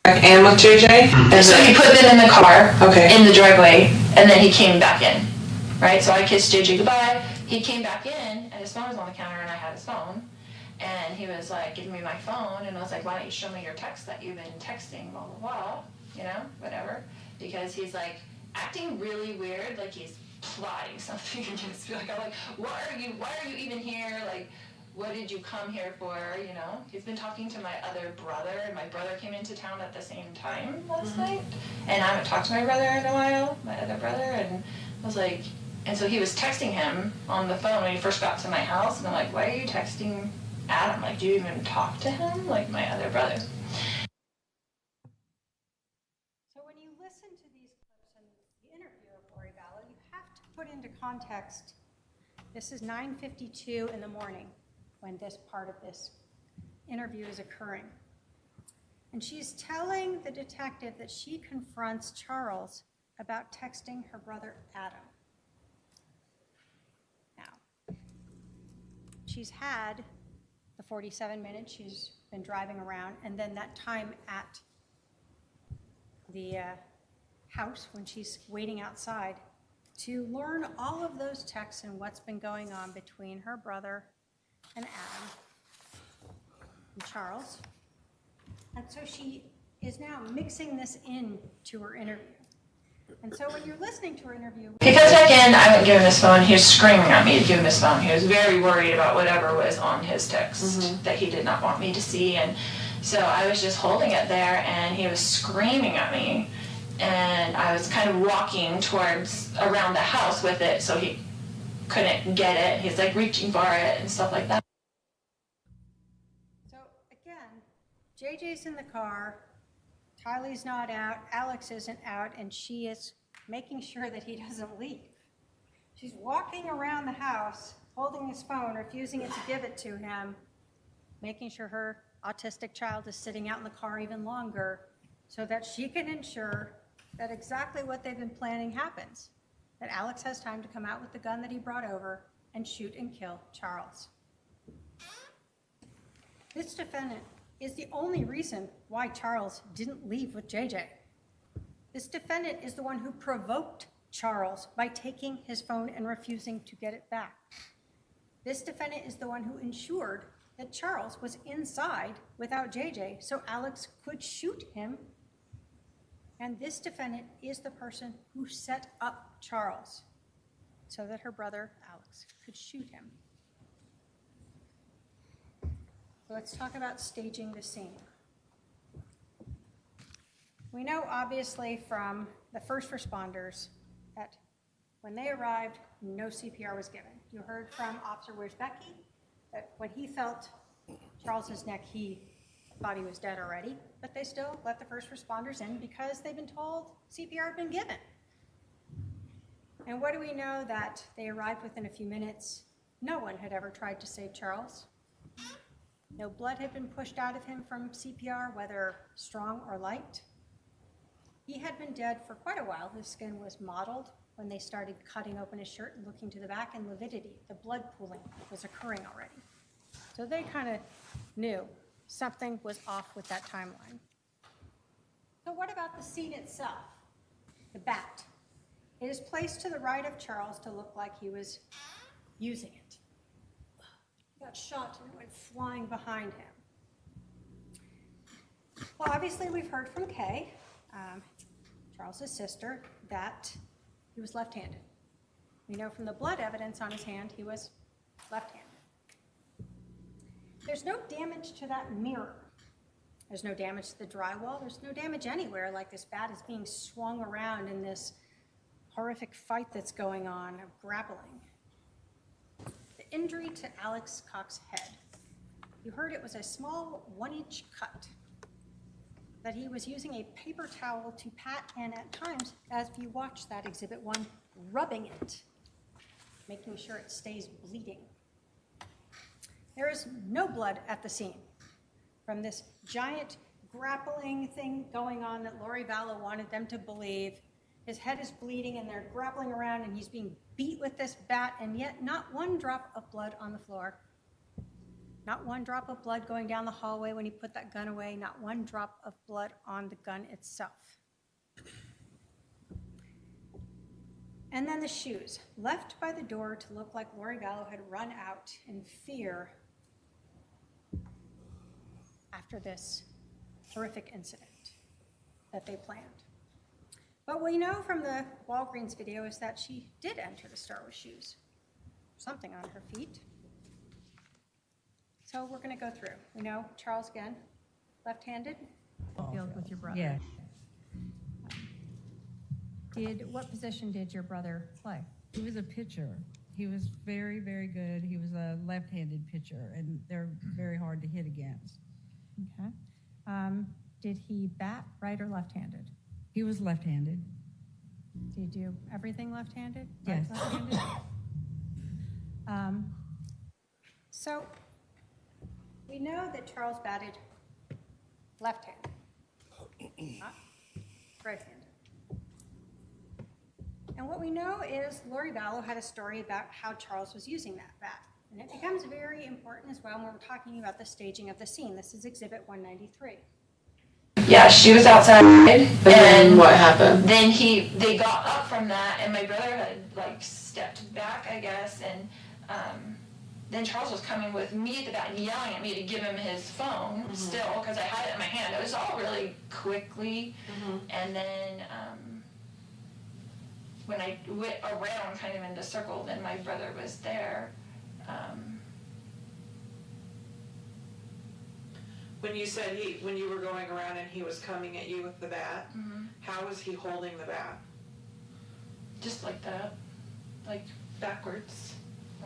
Speaker 7: And with JJ?
Speaker 8: So he put them in the car,
Speaker 7: Okay.
Speaker 8: in the driveway, and then he came back in, right? So I kissed JJ goodbye. He came back in, and his phone was on the counter, and I had his phone. And he was like, giving me my phone, and I was like, why don't you show me your text that you've been texting, blah, blah, blah, you know, whatever. Because he's like acting really weird, like he's plotting something against me. Like, I'm like, why are you even here? Like, what did you come here for, you know? He's been talking to my other brother, and my brother came into town at the same time last night. And I haven't talked to my brother in a while, my other brother, and I was like, and so he was texting him on the phone when he first got to my house, and I'm like, why are you texting Adam? Like, do you even talk to him? Like, my other brother.
Speaker 1: So when you listen to these clips and the interview of Lori Vallow, you have to put into context, this is 9:52 in the morning when this part of this interview is occurring. And she's telling the detective that she confronts Charles about texting her brother Adam. Now, she's had the 47 minutes she's been driving around, and then that time at the house when she's waiting outside to learn all of those texts and what's been going on between her brother and Adam and Charles. And so she is now mixing this in to her interview. And so when you're listening to her interview...
Speaker 8: He comes back in, I wouldn't give him his phone. He was screaming at me to give him his phone. He was very worried about whatever was on his text that he did not want me to see. And so I was just holding it there, and he was screaming at me. And I was kind of walking towards around the house with it, so he couldn't get it. He's like reaching for it and stuff like that.
Speaker 1: So again, JJ's in the car, Tylee's not out, Alex isn't out, and she is making sure that he doesn't leave. She's walking around the house, holding his phone, refusing to give it to him, making sure her autistic child is sitting out in the car even longer so that she can ensure that exactly what they've been planning happens, that Alex has time to come out with the gun that he brought over and shoot and kill Charles. This defendant is the only reason why Charles didn't leave with JJ. This defendant is the one who provoked Charles by taking his phone and refusing to get it back. This defendant is the one who ensured that Charles was inside without JJ so Alex could shoot him. And this defendant is the person who set up Charles so that her brother Alex could shoot him. So let's talk about staging the scene. We know obviously from the first responders that when they arrived, no CPR was given. You heard from Officer Wierzbecki that when he felt Charles's neck, he thought he was dead already, but they still let the first responders in because they've been told CPR had been given. And what do we know? That they arrived within a few minutes. No one had ever tried to save Charles. No blood had been pushed out of him from CPR, whether strong or light. He had been dead for quite a while. His skin was mottled when they started cutting open his shirt and looking to the back, and lividity, the blood pooling, was occurring already. So they kind of knew something was off with that timeline. So what about the scene itself? The bat. It is placed to the right of Charles to look like he was using it. He got shot and it went flying behind him. Well, obviously we've heard from Kay, Charles's sister, that he was left-handed. We know from the blood evidence on his hand he was left-handed. There's no damage to that mirror. There's no damage to the drywall. There's no damage anywhere, like this bat is being swung around in this horrific fight that's going on of grappling. The injury to Alex Cox's head. You heard it was a small 1-inch cut that he was using a paper towel to pat, and at times, as you watch that Exhibit 1, rubbing it, making sure it stays bleeding. There is no blood at the scene from this giant grappling thing going on that Lori Vallow wanted them to believe. His head is bleeding and they're grappling around and he's being beat with this bat, and yet not one drop of blood on the floor. Not one drop of blood going down the hallway when he put that gun away. Not one drop of blood on the gun itself. And then the shoes, left by the door to look like Lori Vallow had run out in fear after this horrific incident that they planned. But what we know from the Walgreens video is that she did enter the store with shoes, something on her feet. So we're going to go through. We know Charles again, left-handed. Field with your brother.
Speaker 9: Yeah.
Speaker 5: What position did your brother play?
Speaker 9: He was a pitcher. He was very, very good. He was a left-handed pitcher, and they're very hard to hit against.
Speaker 5: Okay. Did he bat right or left-handed?
Speaker 9: He was left-handed.
Speaker 5: Did he do everything left-handed?
Speaker 9: Yes.
Speaker 5: Right, left-handed? So we know that Charles batted left-handed, not right-handed. And what we know is Lori Vallow had a story about how Charles was using that bat. And it becomes very important as well when we're talking about the staging of the scene. This is Exhibit 193.
Speaker 8: Yeah, she was outside,
Speaker 7: And then what happened?
Speaker 8: then they got up from that, and my brother had like stepped back, I guess, and then Charles was coming with me at the back, yelling at me to give him his phone still, because I had it in my hand. It was all really quickly, and then when I went around kind of in the circle, then my brother was there.
Speaker 7: When you said when you were going around and he was coming at you with the bat, how was he holding the bat?
Speaker 8: Just like that, like backwards,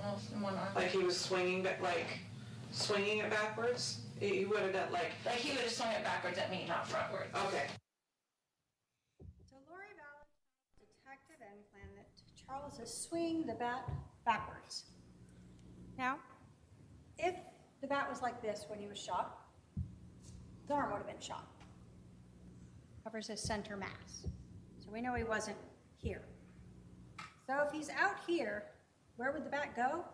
Speaker 8: almost in one arm.
Speaker 7: Like he was swinging it backwards? He would have done like
Speaker 8: Like he would have swung it backwards at me, not frontward.
Speaker 7: okay.
Speaker 1: So Lori Vallow, detective, and planned that Charles is swinging the bat backwards. Now, if the bat was like this when he was shot, his arm would have been shot. Covers his center mass. So we know he wasn't here. So if he's out here, where would the bat go?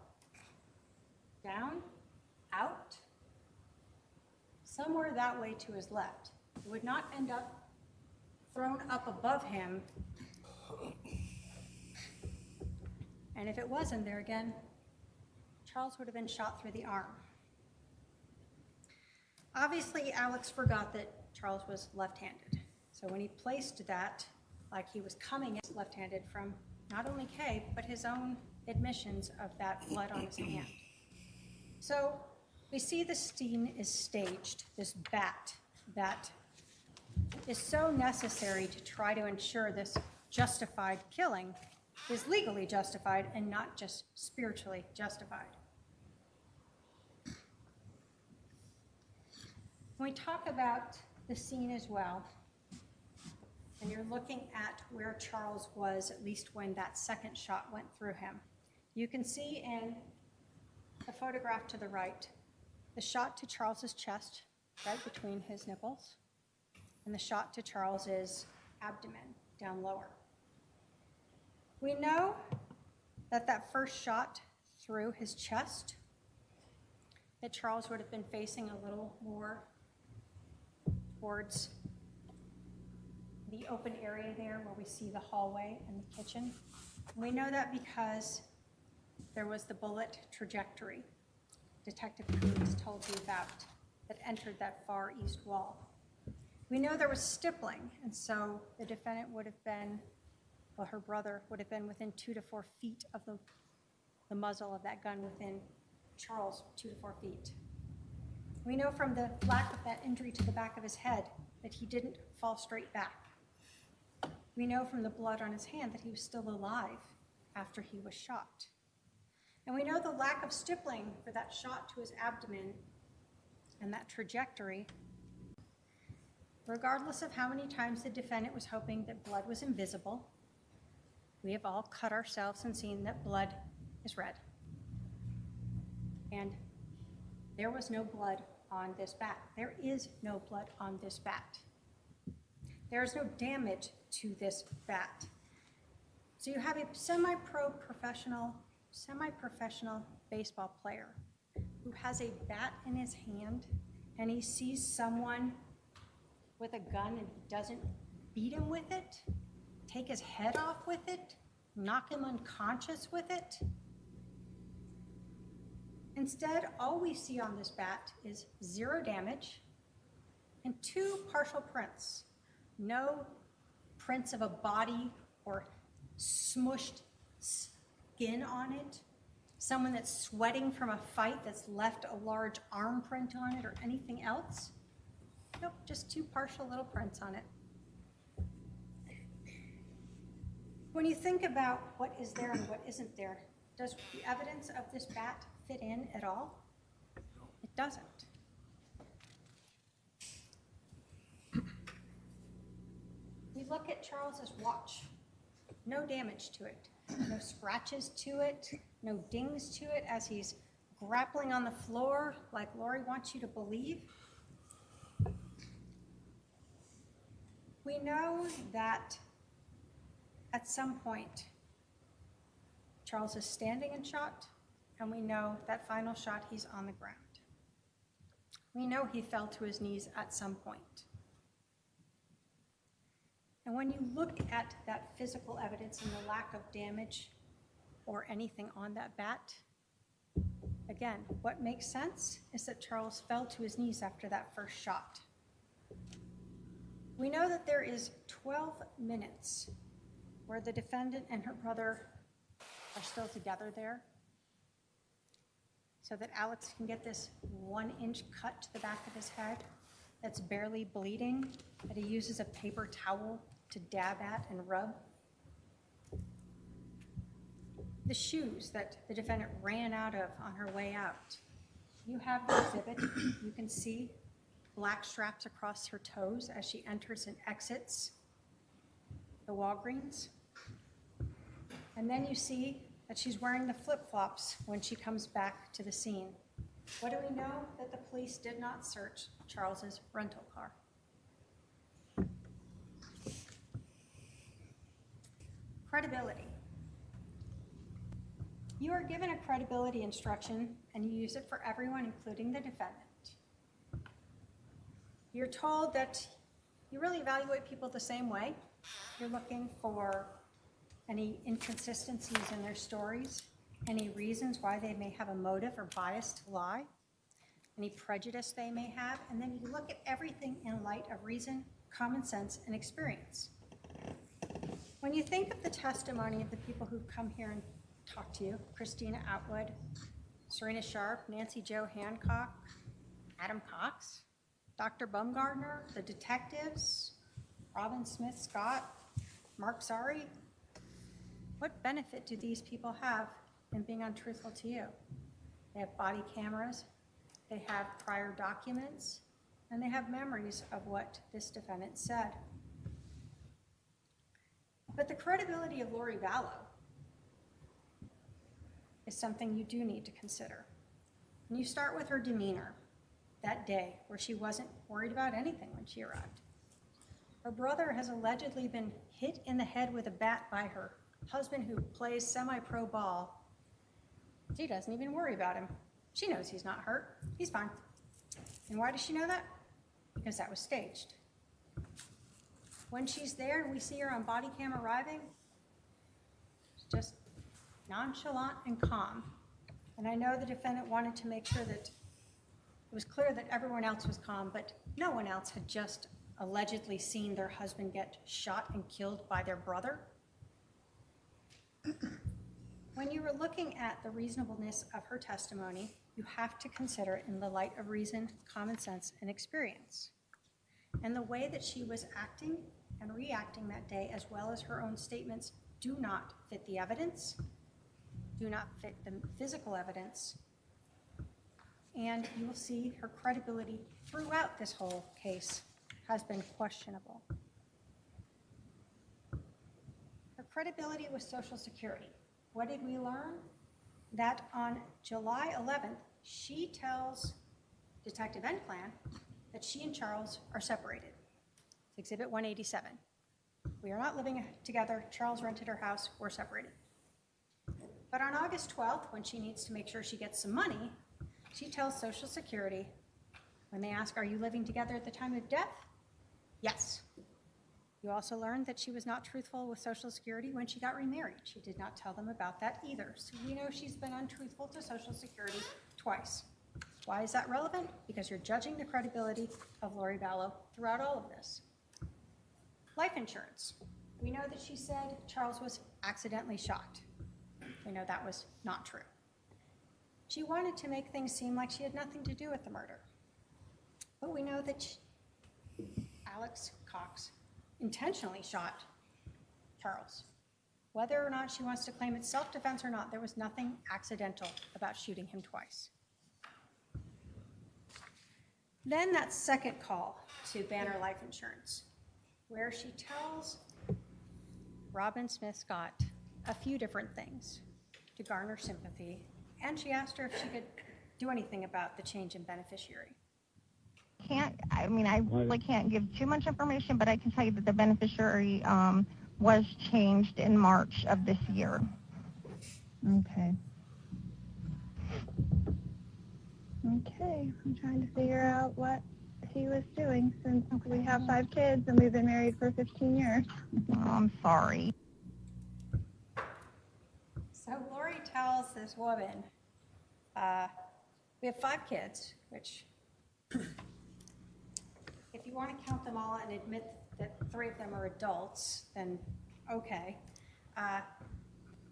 Speaker 1: Down, out, somewhere that way to his left. It would not end up thrown up above him. And if it wasn't there again, Charles would have been shot through the arm. Obviously, Alex forgot that Charles was left-handed. So when he placed that, like he was coming in left-handed from not only Kay, but his own admissions of that blood on his hand. So we see the scene is staged, this bat that is so necessary to try to ensure this justified killing is legally justified and not just spiritually justified. When we talk about the scene as well, and you're looking at where Charles was, at least when that second shot went through him, you can see in the photograph to the right, the shot to Charles's chest, right between his nipples, and the shot to Charles's abdomen, down lower. We know that that first shot through his chest, that Charles would have been facing a little more towards the open area there where we see the hallway and the kitchen. We know that because there was the bullet trajectory Detective Cruz told you about that entered that far east wall. We know there was stippling, and so the defendant would have been, well, her brother would have been within 2 to 4 feet of the muzzle of that gun within Charles, 2 to 4 feet. We know from the lack of that injury to the back of his head that he didn't fall straight back. We know from the blood on his hand that he was still alive after he was shot. And we know the lack of stippling for that shot to his abdomen and that trajectory. Regardless of how many times the defendant was hoping that blood was invisible, we have all cut ourselves and seen that blood is red. And there was no blood on this bat. There is no blood on this bat. There is no damage to this bat. So you have a semi-professional baseball player who has a bat in his hand and he sees someone with a gun and he doesn't beat him with it, take his head off with it, knock him unconscious with it. Instead, all we see on this bat is 0 damage and 2 partial prints. No prints of a body or smushed skin on it. Someone that's sweating from a fight that's left a large arm print on it or anything else. Nope, just 2 partial little prints on it. When you think about what is there and what isn't there, does the evidence of this bat fit in at all? It doesn't. We look at Charles's watch. No damage to it. No scratches to it. No dings to it as he's grappling on the floor like Lori wants you to believe. We know that at some point, Charles is standing and shot, and we know that final shot, he's on the ground. We know he fell to his knees at some point. And when you look at that physical evidence and the lack of damage or anything on that bat, again, what makes sense is that Charles fell to his knees after that first shot. We know that there is 12 minutes where the defendant and her brother are still together there so that Alex can get this 1-inch cut to the back of his head that's barely bleeding, that he uses a paper towel to dab at and rub. The shoes that the defendant ran out of on her way out. You have the exhibit. You can see black straps across her toes as she enters and exits the Walgreens. And then you see that she's wearing the flip-flops when she comes back to the scene. What do we know? That the police did not search Charles's rental car. Credibility. You are given a credibility instruction and you use it for everyone, including the defendant. You're told that you really evaluate people the same way. You're looking for any inconsistencies in their stories, any reasons why they may have a motive or bias to lie, any prejudice they may have, and then you look at everything in light of reason, common sense, and experience. When you think of the testimony of the people who've come here and talked to you, Christina Atwood, Serena Sharp, Nancy Jo Hancock, Adam Cox, Dr. Bumgardner, the detectives, Robin Smith Scott, Mark Zari, what benefit do these people have in being untruthful to you? They have body cameras, they have prior documents, and they have memories of what this defendant said. But the credibility of Lori Vallow is something you do need to consider. And you start with her demeanor that day, where she wasn't worried about anything when she arrived. Her brother has allegedly been hit in the head with a bat by her husband who plays semi-pro ball. She doesn't even worry about him. She knows he's not hurt. He's fine. And why does she know that? Because that was staged. When she's there and we see her on body cam arriving, she's just nonchalant and calm. And I know the defendant wanted to make sure that it was clear that everyone else was calm, but no one else had just allegedly seen their husband get shot and killed by their brother. When you were looking at the reasonableness of her testimony,
Speaker 5: you have to consider it in the light of reason, common sense, and experience. And the way that she was acting and reacting that day, as well as her own statements, do not fit the evidence, do not fit the physical evidence, and you will see her credibility throughout this whole case has been questionable. Her credibility with Social Security. What did we learn? That on July 11th, she tells Detective Enclan that she and Charles are separated. It's Exhibit 187. We are not living together. Charles rented her house. We're separated. But on August 12th, when she needs to make sure she gets some money, she tells Social Security, when they ask, are you living together at the time of death? Yes. You also learned that she was not truthful with Social Security when she got remarried. She did not tell them about that either. So we know she's been untruthful to Social Security twice. Why is that relevant? Because you're judging the credibility of Lori Vallow throughout all of this. Life insurance. We know that she said Charles was accidentally shot. We know that was not true. She wanted to make things seem like she had nothing to do with the murder. But we know that Alex Cox intentionally shot Charles. Whether or not she wants to claim it's self-defense or not, there was nothing accidental about shooting him twice. Then that second call to Banner Life Insurance, where she tells Robin Smith Scott a few different things to garner sympathy, and she asked her if she could do anything about the change in beneficiary.
Speaker 2: I really can't give too much information, but I can tell you that the beneficiary was changed in March of this year. Okay.
Speaker 3: Okay, I'm trying to figure out what he was doing since we have 5 kids and we've been married for 15 years.
Speaker 2: Oh, I'm sorry.
Speaker 5: So Lori tells this woman, we have 5 kids, which if you want to count them all and admit that 3 of them are adults, then okay.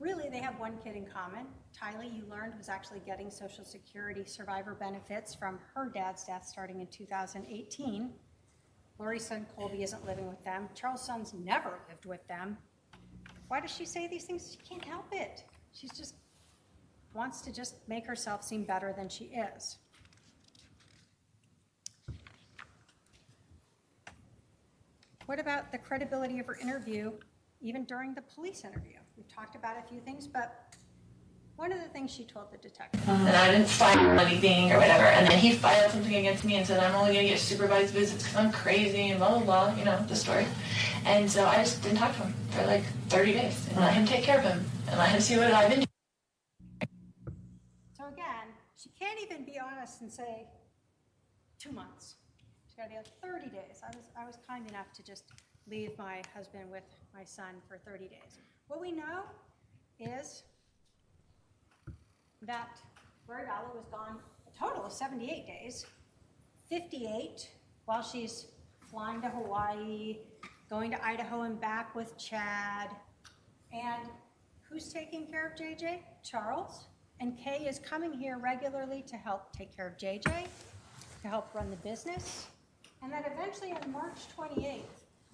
Speaker 5: Really, they have 1 kid in common. Tylee, you learned, was actually getting Social Security survivor benefits from her dad's death starting in 2018. Lori's son, Colby, isn't living with them. Charles' son's never lived with them. Why does she say these things? She can't help it. She just wants to just make herself seem better than she is. What about the credibility of her interview, even during the police interview? We've talked about a few things, but one of the things she told the detective.
Speaker 8: And I didn't file anything or whatever. And then he filed something against me and said, I'm only going to get supervised visits because I'm crazy and blah, blah, blah, you know, the story. And so I just didn't talk to him for like 30 days and let him take care of him and let him see what I've been doing.
Speaker 5: So again, she can't even be honest and say 2 months. She's got to be like 30 days. I was kind enough to just leave my husband with my son for 30 days. What we know is that Lori Vallow was gone a total of 78 days, 58 while she's flying to Hawaii, going to Idaho and back with Chad. And who's taking care of JJ? Charles. And Kay is coming here regularly to help take care of JJ, to help run the business. And then eventually on March 28th,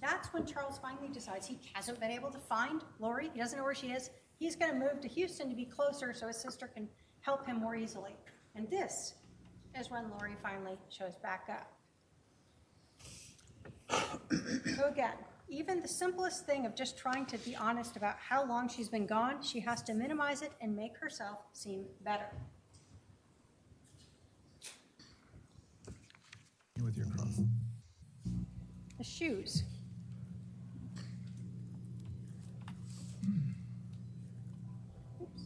Speaker 5: that's when Charles finally decides he hasn't been able to find Lori. He doesn't know where she is. He's going to move to Houston to be closer so his sister can help him more easily. And this is when Lori finally shows back up. So again, even the simplest thing of just trying to be honest about how long she's been gone, she has to minimize it and make herself seem better.
Speaker 4: With your cross.
Speaker 5: The shoes. Oops.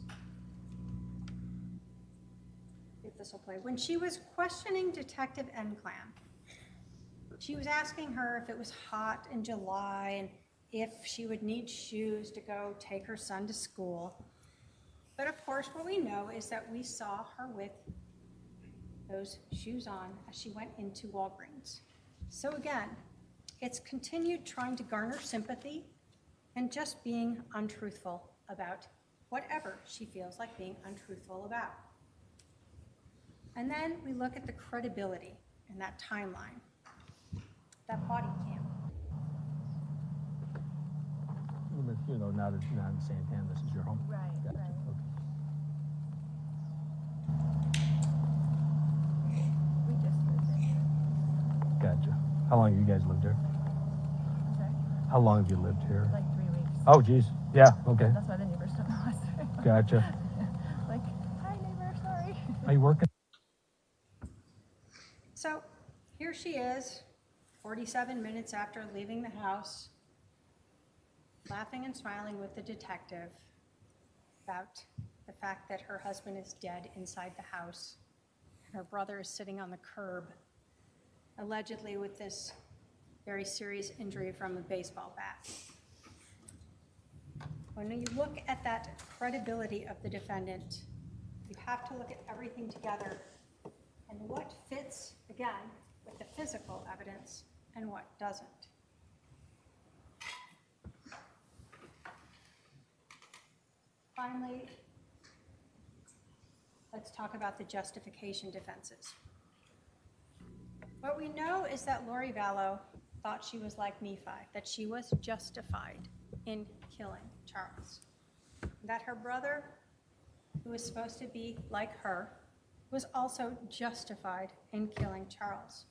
Speaker 5: If this will play. When she was questioning Detective Enclan, she was asking her if it was hot in July and if she would need shoes to go take her son to school. But of course, what we know is that we saw her with those shoes on as she went into Walgreens. So again, it's continued trying to garner sympathy and just being untruthful about whatever she feels like being untruthful about.
Speaker 1: And then we look at the credibility in that timeline, that body cam.
Speaker 10: You live here though, not in Santan. This is your home.
Speaker 3: Right,
Speaker 10: Gotcha.
Speaker 3: right.
Speaker 10: Okay.
Speaker 3: We just moved in here.
Speaker 10: Gotcha. How long have you guys lived here?
Speaker 3: I'm sorry?
Speaker 10: How long have you lived here?
Speaker 3: Like 3 weeks.
Speaker 10: Oh, geez. Yeah. Okay.
Speaker 3: That's why the neighbors don't know us.
Speaker 10: Gotcha.
Speaker 3: Like, hi neighbor, sorry.
Speaker 10: Are you working?
Speaker 1: So here she is, 47 minutes after leaving the house, laughing and smiling with the detective about the fact that her husband is dead inside the house. Her brother is sitting on the curb, allegedly with this very serious injury from a baseball bat. When you look at that credibility of the defendant, you have to look at everything together and what fits, again, with the physical evidence and what doesn't. Finally, let's talk about the justification defenses. What we know is that Lori Vallow thought she was like Nephi, that she was justified in killing Charles. That her brother, who was supposed to be like her, was also justified in killing Charles.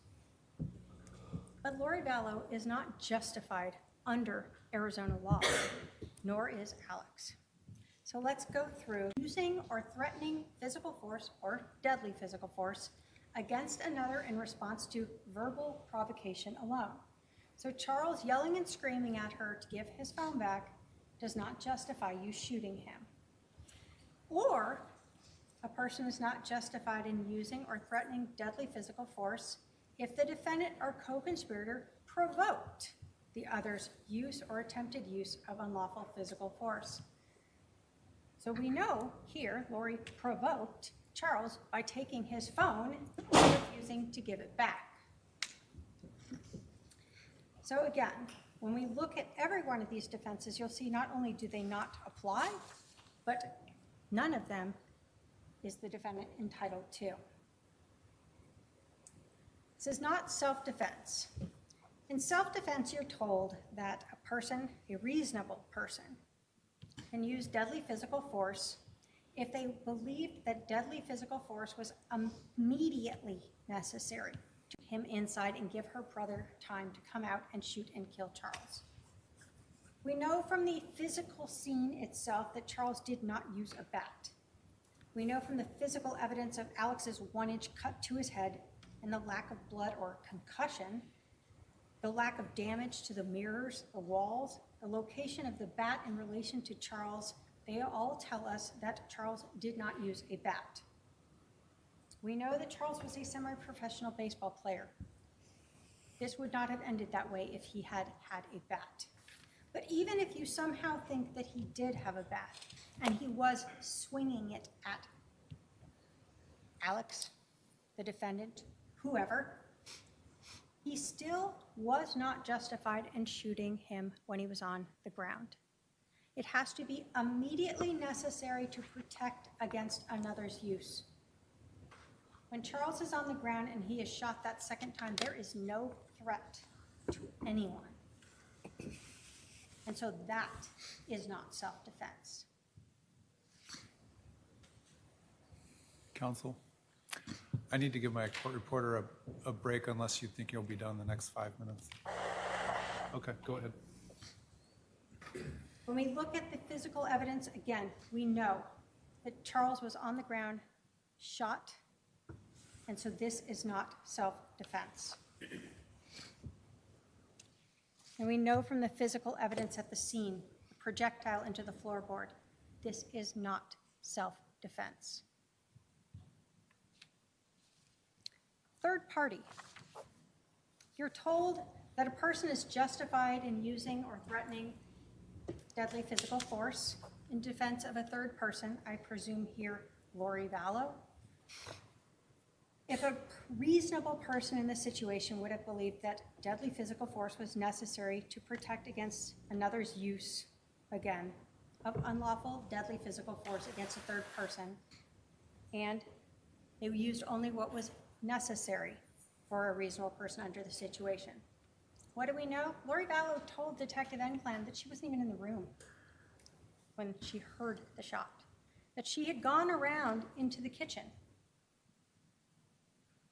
Speaker 1: But Lori Vallow is not justified under Arizona law, nor is Alex. So let's go through using or threatening physical force or deadly physical force against another in response to verbal provocation alone. So Charles yelling and screaming at her to give his phone back does not justify you shooting him. Or a person is not justified in using or threatening deadly physical force if the defendant or co-conspirator provoked the other's use or attempted use of unlawful physical force. So we know here Lori provoked Charles by taking his phone and refusing to give it back. So again, when we look at every one of these defenses, you'll see not only do they not apply, but none of them is the defendant entitled to. This is not self-defense. In self-defense, you're told that a person, a reasonable person, can use deadly physical force if they believed that deadly physical force was immediately necessary to him inside and give her brother time to come out and shoot and kill Charles. We know from the physical scene itself that Charles did not use a bat. We know from the physical evidence of Alex's 1-inch cut to his head and the lack of blood or concussion, the lack of damage to the mirrors, the walls, the location of the bat in relation to Charles, they all tell us that Charles did not use a bat. We know that Charles was a semi-professional baseball player. This would not have ended that way if he had had a bat. But even if you somehow think that he did have a bat and he was swinging it at Alex, the defendant, whoever, he still was not justified in shooting him when he was on the ground. It has to be immediately necessary to protect against another's use. When Charles is on the ground and he is shot that second time, there is no threat to anyone. And so that is not self-defense.
Speaker 11: Counsel, I need to give my court reporter a break unless you think you'll be done in the next 5 minutes. Okay, go ahead.
Speaker 1: When we look at the physical evidence, again, we know that Charles was on the ground, shot, and so this is not self-defense. And we know from the physical evidence at the scene, the projectile into the floorboard, this is not self-defense. Third party. You're told that a person is justified in using or threatening deadly physical force in defense of a third person, I presume here Lori Vallow. If a reasonable person in this situation would have believed that deadly physical force was necessary to protect against another's use, again, of unlawful deadly physical force against a third person, and They used only what was necessary for a reasonable person under the situation. What do we know? Lori Vallow told Detective Enclan that she wasn't even in the room when she heard the shot, that she had gone around into the kitchen.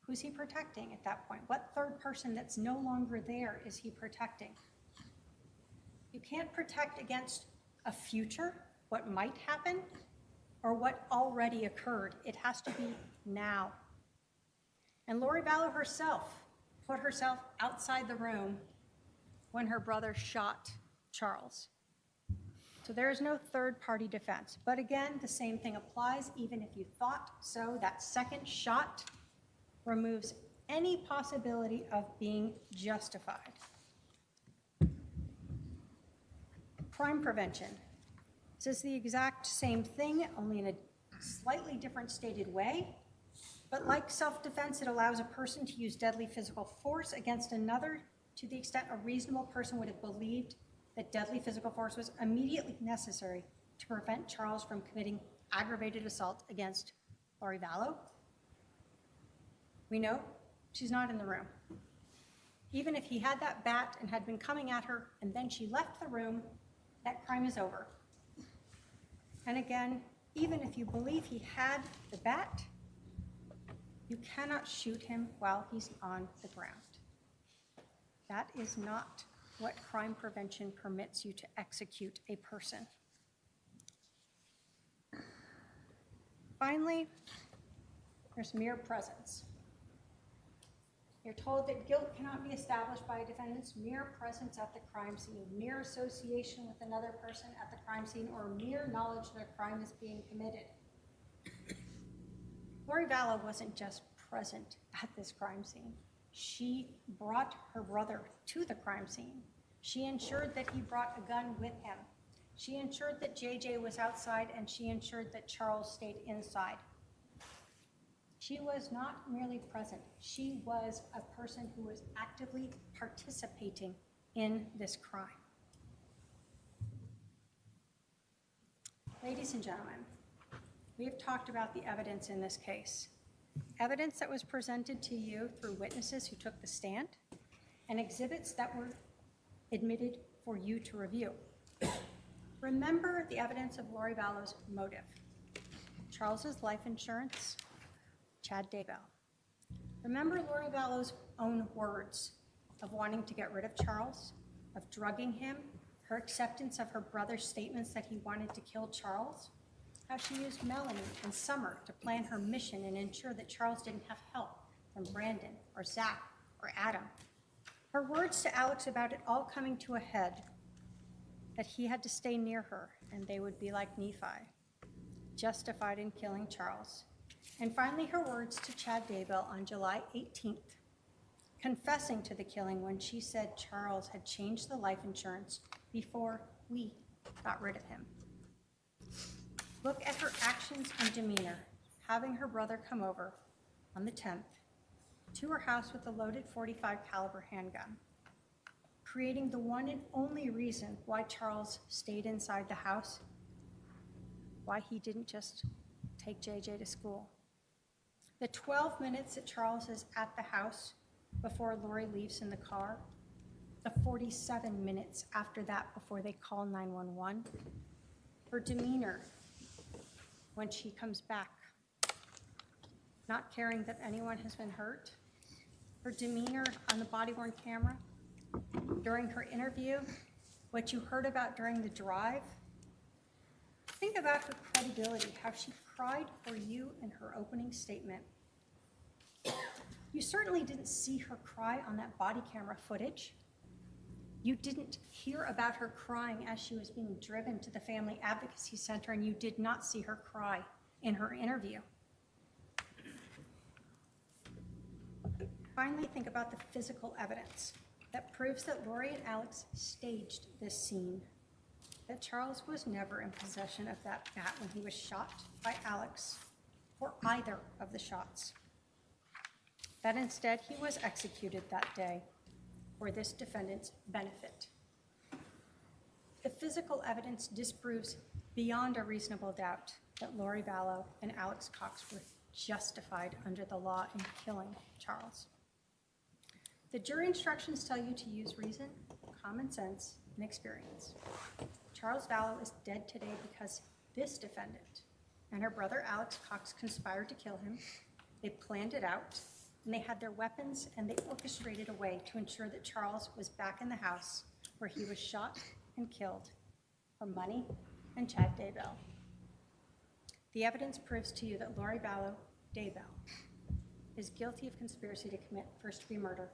Speaker 1: Who's he protecting at that point? What third person that's no longer there is he protecting? You can't protect against a future, what might happen, or what already occurred. It has to be now. And Lori Vallow herself put herself outside the room when her brother shot Charles. So there is no third-party defense. But again, the same thing applies. Even if you thought so, that second shot removes any possibility of being justified. Crime prevention. This is the exact same thing, only in a slightly different stated way. But like self-defense, it allows a person to use deadly physical force against another to the extent a reasonable person would have believed that deadly physical force was immediately necessary to prevent Charles from committing aggravated assault against Lori Vallow. We know she's not in the room. Even if he had that bat and had been coming at her and then she left the room, that crime is over. And again, even if you believe he had the bat, you cannot shoot him while he's on the ground. That is not what crime prevention permits you to execute a person. Finally, there's mere presence. You're told that guilt cannot be established by a defendant's mere presence at the crime scene, mere association with another person at the crime scene, or mere knowledge that a crime is being committed. Lori Vallow wasn't just present at this crime scene. She brought her brother to the crime scene. She ensured that he brought a gun with him. She ensured that JJ was outside, and she ensured that Charles stayed inside. She was not merely present. She was a person who was actively participating in this crime. Ladies and gentlemen, we have talked about the evidence in this case. Evidence that was presented to you through witnesses who took the stand and exhibits that were admitted for you to review. Remember the evidence of Lori Vallow's motive. Charles's life insurance, Chad Daybell. Remember Lori Vallow's own words of wanting to get rid of Charles, of drugging him, her acceptance of her brother's statements that he wanted to kill Charles, how she used Melanie and Summer to plan her mission and ensure that Charles didn't have help from Brandon or Zach or Adam. Her words to Alex about it all coming to a head, that he had to stay near her and they would be like Nephi, justified in killing Charles. And finally, her words to Chad Daybell on July 18th, confessing to the killing when she said Charles had changed the life insurance before we got rid of him. Look at her actions and demeanor, having her brother come over on the 10th to her house with a loaded .45 caliber handgun, creating the one and only reason why Charles stayed inside the house, why he didn't just take JJ to school. The 12 minutes that Charles is at the house before Lori leaves in the car, the 47 minutes after that before they call 911, her demeanor when she comes back, not caring that anyone has been hurt, her demeanor on the body-worn camera, during her interview, what you heard about during the drive. Think about her credibility, how she cried for you in her opening statement. You certainly didn't see her cry on that body camera footage. You didn't hear about her crying as she was being driven to the Family Advocacy Center, and you did not see her cry in her interview. Finally, think about the physical evidence that proves that Lori and Alex staged this scene, that Charles was never in possession of that bat when he was shot by Alex, or either of the shots, that instead he was executed that day for this defendant's benefit. The physical evidence disproves beyond a reasonable doubt that Lori Vallow and Alex Cox were justified under the law in killing Charles. The jury instructions tell you to use reason, common sense, and experience. Charles Vallow is dead today because this defendant and her brother Alex Cox conspired to kill him. They planned it out, and they had their weapons, and they orchestrated a way to ensure that Charles was back in the house where he was shot and killed for money and Chad Daybell. The evidence proves to you that Lori Vallow Daybell is guilty of conspiracy to commit first-degree murder,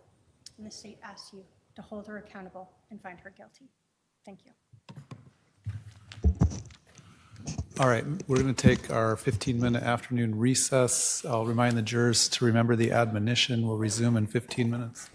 Speaker 1: and the state asks you to hold her accountable and find her guilty. Thank you.
Speaker 11: All right, we're going to take our 15-minute afternoon recess. I'll remind the jurors to remember the admonition. We'll resume in 15 minutes.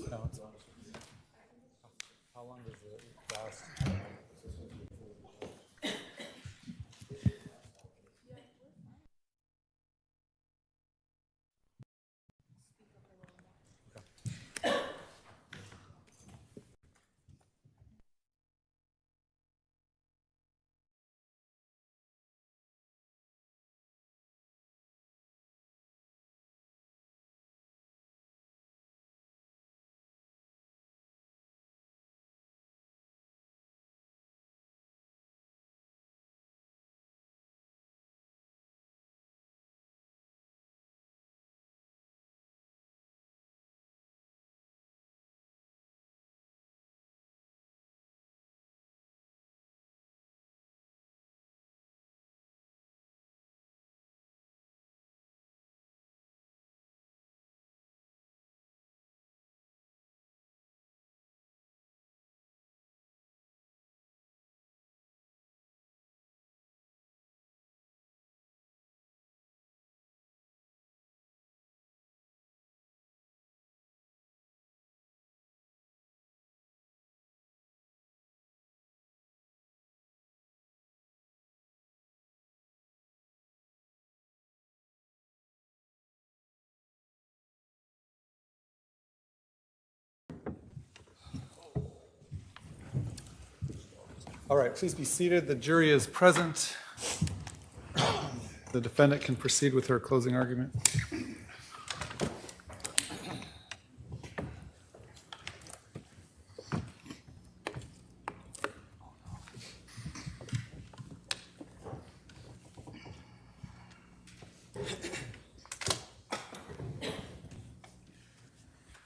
Speaker 11: count? How long does it last? All right, please be seated. The jury is present. The defendant can proceed with her closing argument.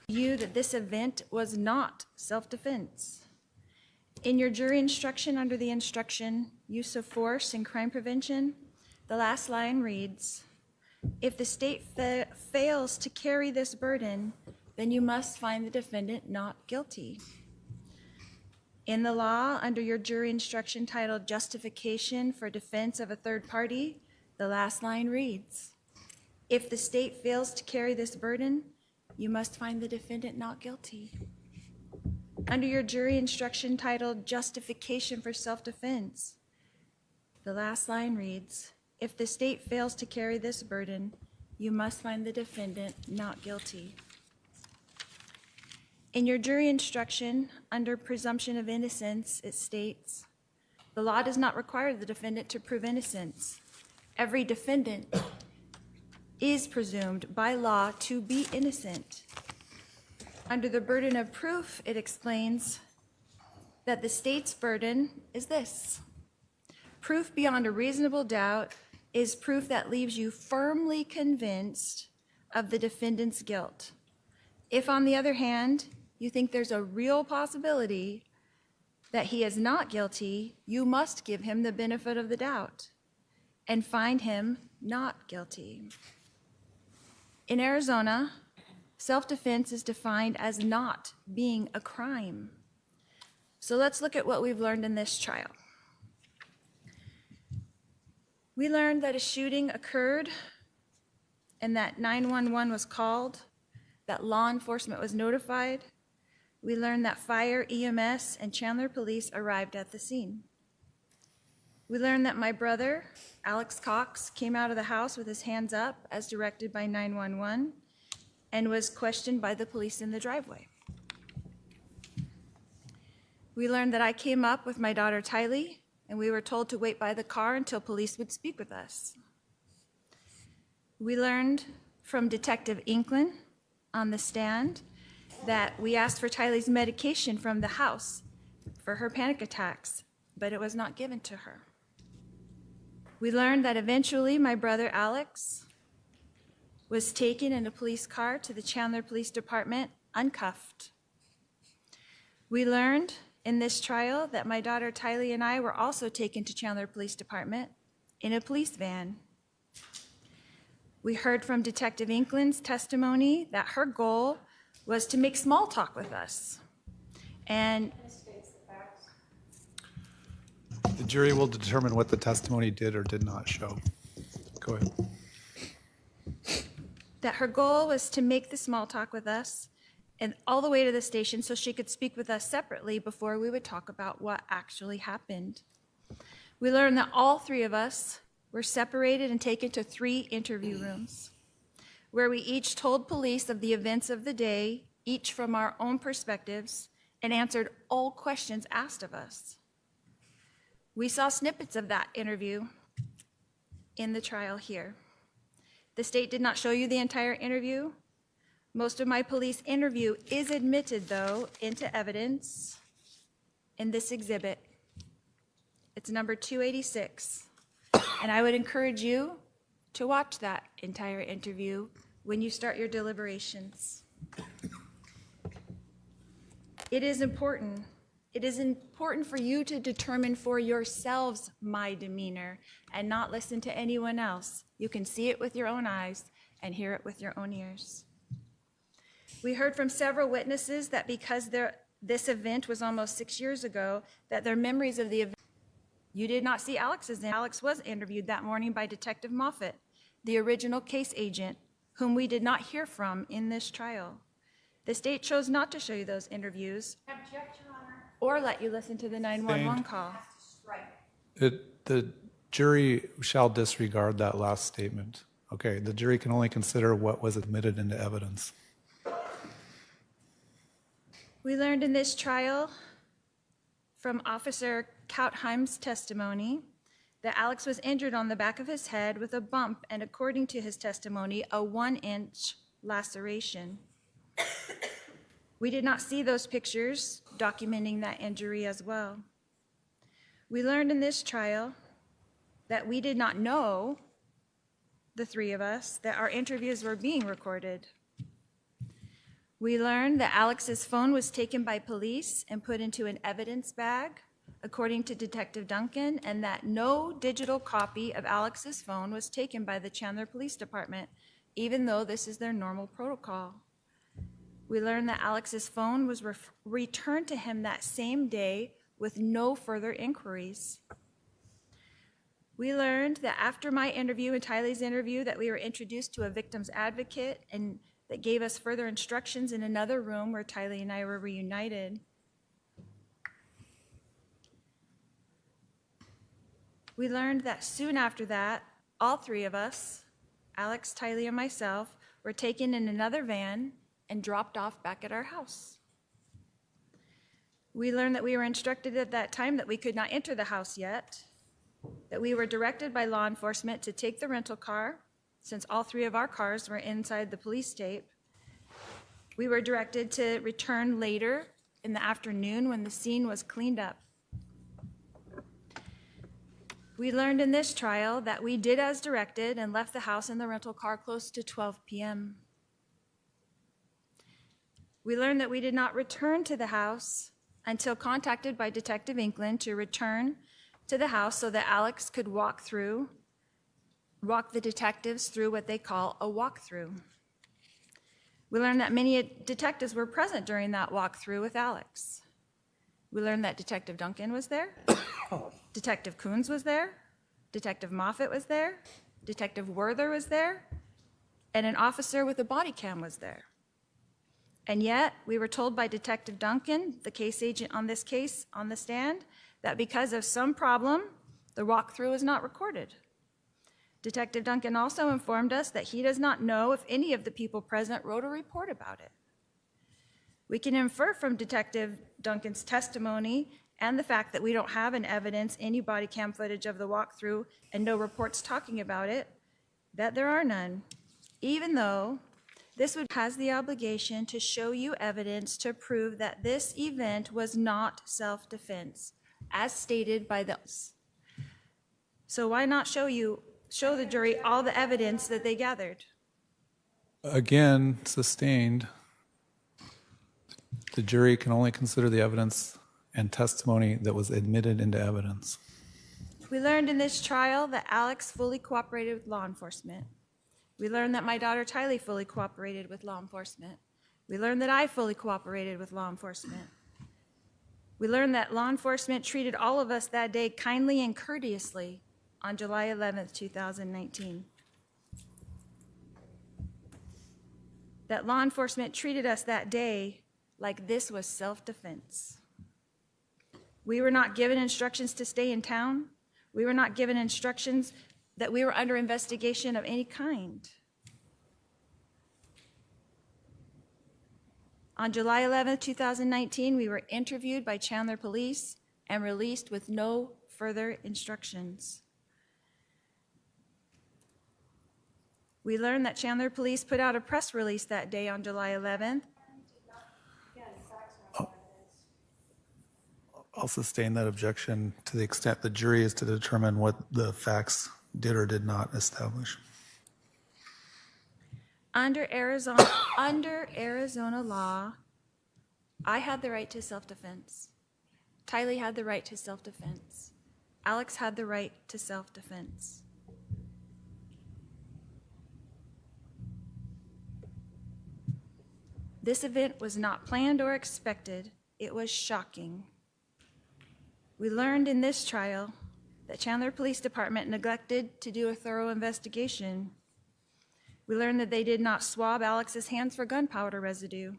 Speaker 12: You that this event was not self-defense. In your jury instruction under the instruction, use of force in crime prevention, the last line reads, if the state fails to carry this burden, then you must find the defendant not guilty. In the law, under your jury instruction titled Justification for Defense of a Third Party, the last line reads, if the state fails to carry this burden, you must find the defendant not guilty. Under your jury instruction titled Justification for Self-Defense, the last line reads, if the state fails to carry this burden, you must find the defendant not guilty. In your jury instruction under Presumption of Innocence, it states, the law does not require the defendant to prove innocence. Every defendant is presumed by law to be innocent. Under the burden of proof, it explains that the state's burden is this. Proof beyond a reasonable doubt is proof that leaves you firmly convinced of the defendant's guilt. If, on the other hand, you think there's a real possibility that he is not guilty, you must give him the benefit of the doubt and find him not guilty. In Arizona, self-defense is defined as not being a crime. So let's look at what we've learned in this trial. We learned that a shooting occurred and that 911 was called, that law enforcement was notified. We learned that fire, EMS, and Chandler police arrived at the scene. We learned that my brother, Alex Cox, came out of the house with his hands up as directed by 911 and was questioned by the police in the driveway. We learned that I came up with my daughter Tylee, and we were told to wait by the car until police would speak with us. We learned from Detective Inklin on the stand that we asked for Tylee's medication from the house for her panic attacks, but it was not given to her. We learned that eventually my brother Alex was taken in a police car to the Chandler Police Department uncuffed. We learned in this trial that my daughter Tylee and I were also taken to Chandler Police Department in a police van. We heard from Detective Inklin's testimony that her goal was to make small talk with us. And
Speaker 11: The jury will determine what the testimony did or did not show. Go ahead.
Speaker 12: that her goal was to make the small talk with us and all the way to the station so she could speak with us separately before we would talk about what actually happened. We learned that all three of us were separated and taken to 3 interview rooms, where we each told police of the events of the day, each from our own perspectives, and answered all questions asked of us. We saw snippets of that interview in the trial here. The state did not show you the entire interview. Most of my police interview is admitted, though, into evidence in this exhibit. It's number 286. And I would encourage you to watch that entire interview when you start your deliberations. It is important. It is important for you to determine for yourselves my demeanor and not listen to anyone else. You can see it with your own eyes and hear it with your own ears. We heard from several witnesses that because this event was almost 6 years ago, that their memories of the event. You did not see Alex's. Alex was interviewed that morning by Detective Moffett, the original case agent, whom we did not hear from in this trial. The state chose not to show you those interviews.
Speaker 1: Object, Your Honor.
Speaker 12: Or let you listen to the 911 call.
Speaker 11: The jury shall disregard that last statement. Okay, the jury can only consider what was admitted into evidence.
Speaker 12: We learned in this trial from Officer Kautheim's testimony that Alex was injured on the back of his head with a bump and, according to his testimony, a 1-inch laceration. We did not see those pictures documenting that injury as well. We learned in this trial that we did not know, the 3 of us, that our interviews were being recorded. We learned that Alex's phone was taken by police and put into an evidence bag, according to Detective Duncan, and that no digital copy of Alex's phone was taken by the Chandler Police Department, even though this is their normal protocol. We learned that Alex's phone was returned to him that same day with no further inquiries. We learned that after my interview and Tylee's interview that we were introduced to a victim's advocate and that gave us further instructions in another room where Tylee and I were reunited. We learned that soon after that, all 3 of us, Alex, Tylee, and myself, were taken in another van and dropped off back at our house. We learned that we were instructed at that time that we could not enter the house yet, that we were directed by law enforcement to take the rental car, since all 3 of our cars were inside the police tape. We were directed to return later in the afternoon when the scene was cleaned up. We learned in this trial that we did as directed and left the house in the rental car close to 12 p.m. We learned that we did not return to the house until contacted by Detective Inkland to return to the house so that Alex could walk the detectives through what they call a walkthrough. We learned that many detectives were present during that walkthrough with Alex. We learned that Detective Duncan was there, Detective Coons was there, Detective Moffett was there, Detective Werther was there, and an officer with a body cam was there. And yet, we were told by Detective Duncan, the case agent on this case on the stand, that because of some problem, the walkthrough was not recorded. Detective Duncan also informed us that he does not know if any of the people present wrote a report about it. We can infer from Detective Duncan's testimony and the fact that we don't have an evidence, any body cam footage of the walkthrough and no reports talking about it, that there are none, even though this has the obligation to show you evidence to prove that this event was not self-defense, as stated by those. So why not show the jury all the evidence that they gathered?
Speaker 11: Again, sustained. The jury can only consider the evidence and testimony that was admitted into evidence.
Speaker 12: We learned in this trial that Alex fully cooperated with law enforcement. We learned that my daughter Tylee fully cooperated with law enforcement. We learned that I fully cooperated with law enforcement. We learned that law enforcement treated all of us that day kindly and courteously on July 11th, 2019. that law enforcement treated us that day like this was self-defense. We were not given instructions to stay in town. We were not given instructions that we were under investigation of any kind. On July 11th, 2019, we were interviewed by Chandler Police and released with no further instructions. We learned that Chandler Police put out a press release that day on July 11th.
Speaker 11: I'll sustain that objection to the extent the jury is to determine what the facts did or did not establish.
Speaker 12: Under Arizona law, I had the right to self-defense. Tylee had the right to self-defense. Alex had the right to self-defense. This event was not planned or expected. It was shocking. We learned in this trial that Chandler Police Department neglected to do a thorough investigation. We learned that they did not swab Alex's hands for gunpowder residue.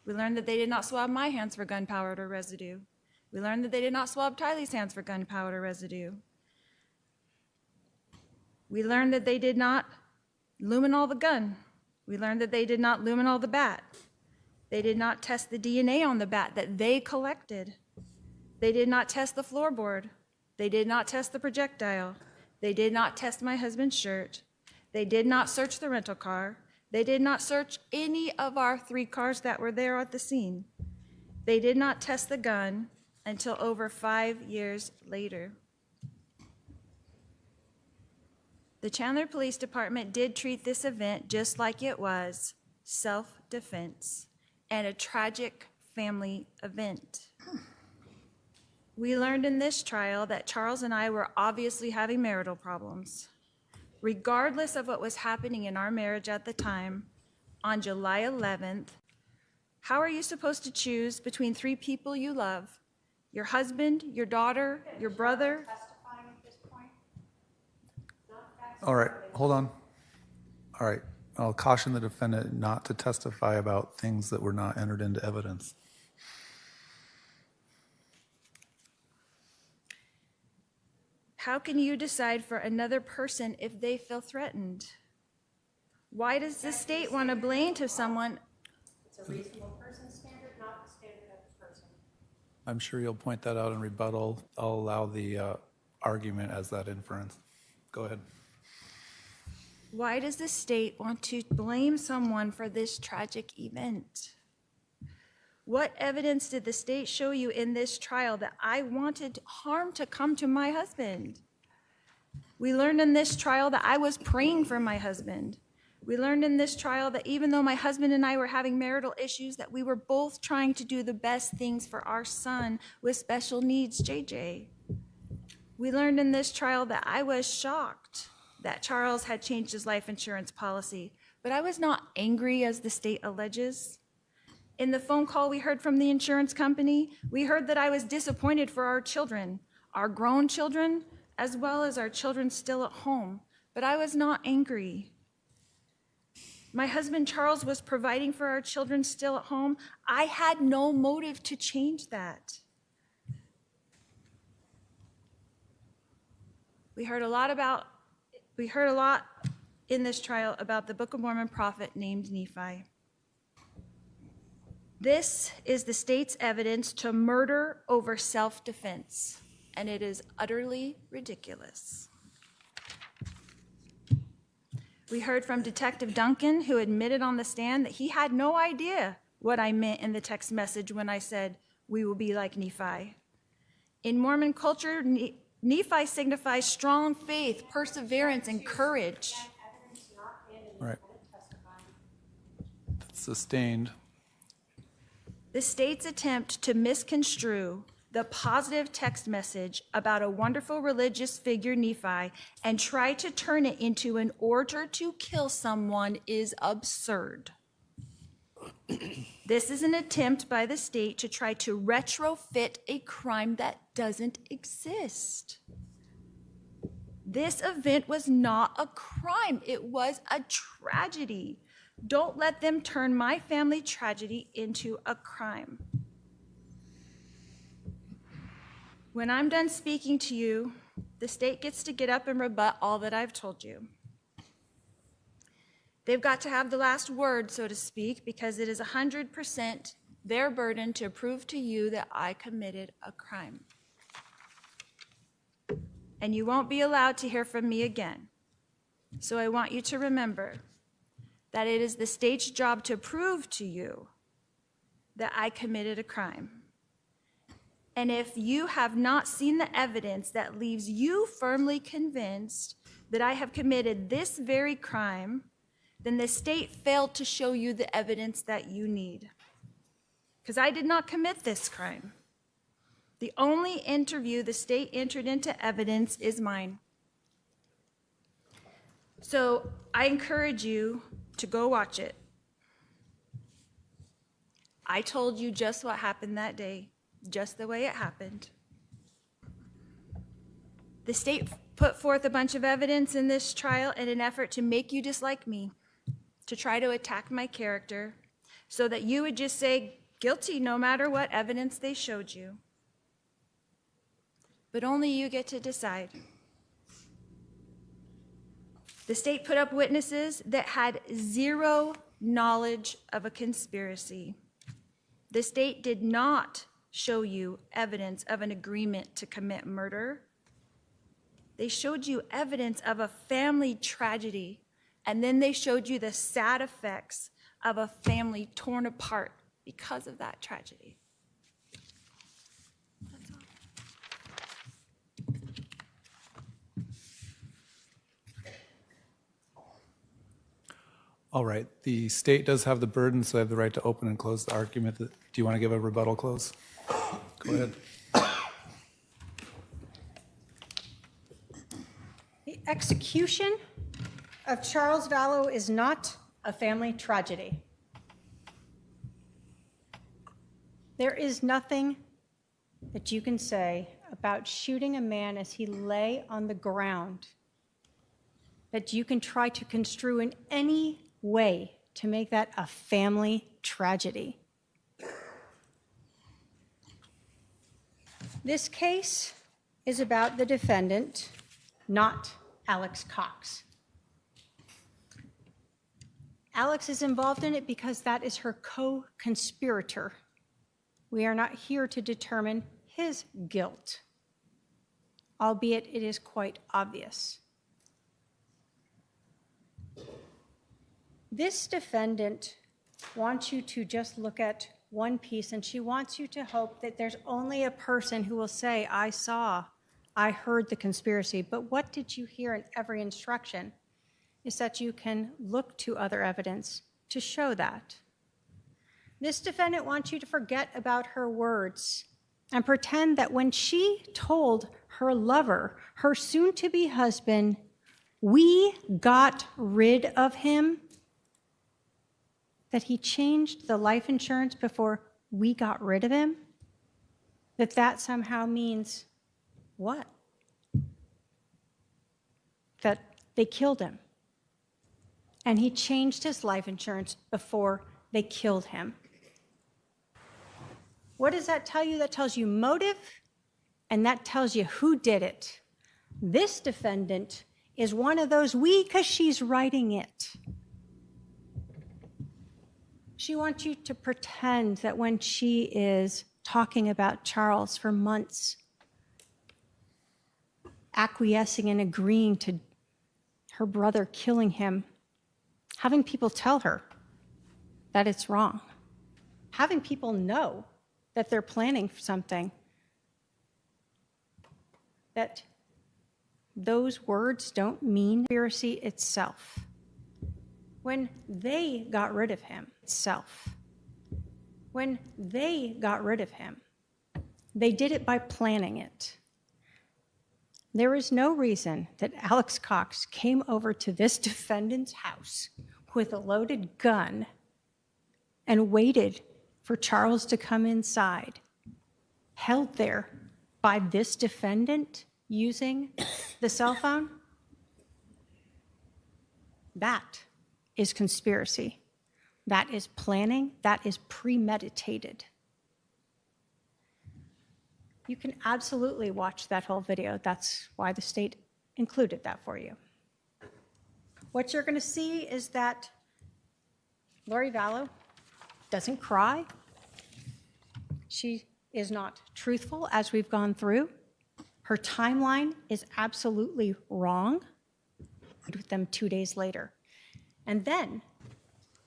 Speaker 12: We learned that they did not swab my hands for gunpowder residue. We learned that they did not swab Tylee's hands for gunpowder residue. We learned that they did not luminol the gun. We learned that they did not luminol the bat. They did not test the DNA on the bat that they collected. They did not test the floorboard. They did not test the projectile. They did not test my husband's shirt. They did not search the rental car. They did not search any of our 3 cars that were there at the scene. They did not test the gun until over 5 years later. The Chandler Police Department did treat this event just like it was self-defense and a tragic family event. We learned in this trial that Charles and I were obviously having marital problems. Regardless of what was happening in our marriage at the time, on July 11th, how are you supposed to choose between 3 people you love? Your husband, your daughter, your brother?
Speaker 11: All right, hold on. All right, I'll caution the defendant not to testify about things that were not entered into evidence.
Speaker 12: How can you decide for another person if they feel threatened? Why does the state want to blame to someone?
Speaker 1: It's a reasonable person standard, not the standard of the person.
Speaker 11: I'm sure you'll point that out in rebuttal. I'll allow the argument as that inference. Go ahead.
Speaker 12: Why does the state want to blame someone for this tragic event? What evidence did the state show you in this trial that I wanted harm to come to my husband? We learned in this trial that I was praying for my husband. We learned in this trial that even though my husband and I were having marital issues, that we were both trying to do the best things for our son with special needs, JJ. We learned in this trial that I was shocked that Charles had changed his life insurance policy, but I was not angry as the state alleges. In the phone call we heard from the insurance company, we heard that I was disappointed for our children, our grown children, as well as our children still at home, but I was not angry. My husband Charles was providing for our children still at home. I had no motive to change that. We heard a lot in this trial about the Book of Mormon prophet named Nephi. This is the state's evidence to murder over self-defense, and it is utterly ridiculous. We heard from Detective Duncan, who admitted on the stand that he had no idea what I meant in the text message when I said, "We will be like Nephi." In Mormon culture, Nephi signifies strong faith, perseverance, and courage.
Speaker 11: Right. That's sustained.
Speaker 12: The state's attempt to misconstrue the positive text message about a wonderful religious figure, Nephi, and try to turn it into an order to kill someone is absurd. This is an attempt by the state to try to retrofit a crime that doesn't exist. This event was not a crime. It was a tragedy. Don't let them turn my family tragedy into a crime. When I'm done speaking to you, the state gets to get up and rebut all that I've told you. They've got to have the last word, so to speak, because it is 100% their burden to prove to you that I committed a crime. And you won't be allowed to hear from me again. So I want you to remember that it is the state's job to prove to you that I committed a crime. And if you have not seen the evidence that leaves you firmly convinced that I have committed this very crime, then the state failed to show you the evidence that you need. Because I did not commit this crime. The only interview the state entered into evidence is mine. So I encourage you to go watch it. I told you just what happened that day, just the way it happened. The state put forth a bunch of evidence in this trial in an effort to make you dislike me, to try to attack my character, so that you would just say guilty no matter what evidence they showed you. But only you get to decide. The state put up witnesses that had zero knowledge of a conspiracy. The state did not show you evidence of an agreement to commit murder. They showed you evidence of a family tragedy, and then they showed you the sad effects of a family torn apart because of that tragedy. That's all.
Speaker 11: All right, the state does have the burden, so they have the right to open and close the argument. Do you want to give a rebuttal close? Go ahead.
Speaker 1: The execution of Charles Vallow is not a family tragedy. There is nothing that you can say about shooting a man as he lay on the ground that you can try to construe in any way to make that a family tragedy. This case is about the defendant, not Alex Cox. Alex is involved in it because that is her co-conspirator. We are not here to determine his guilt, albeit it is quite obvious. This defendant wants you to just look at one piece, and she wants you to hope that there's only a person who will say, I saw, I heard the conspiracy. But what did you hear in every instruction is that you can look to other evidence to show that. This defendant wants you to forget about her words and pretend that when she told her lover, her soon-to-be husband, we got rid of him, that he changed the life insurance before we got rid of him, that somehow means what? That they killed him. And he changed his life insurance before they killed him. What does that tell you? That tells you motive, and that tells you who did it. This defendant is one of those we, because she's writing it. She wants you to pretend that when she is talking about Charles for months, acquiescing and agreeing to her brother killing him, having people tell her that it's wrong, having people know that they're planning for something, that those words don't mean conspiracy itself. When they got rid of him itself, when they got rid of him, they did it by planning it. There is no reason that Alex Cox came over to this defendant's house with a loaded gun and waited for Charles to come inside, held there by this defendant using the cell phone. That is conspiracy.
Speaker 5: That is planning. That is premeditated. You can absolutely watch that whole video. That's why the state included that for you. What you're going to see is that Lori Vallow doesn't cry. She is not truthful, as we've gone through. Her timeline is absolutely wrong. With them 2 days later. And then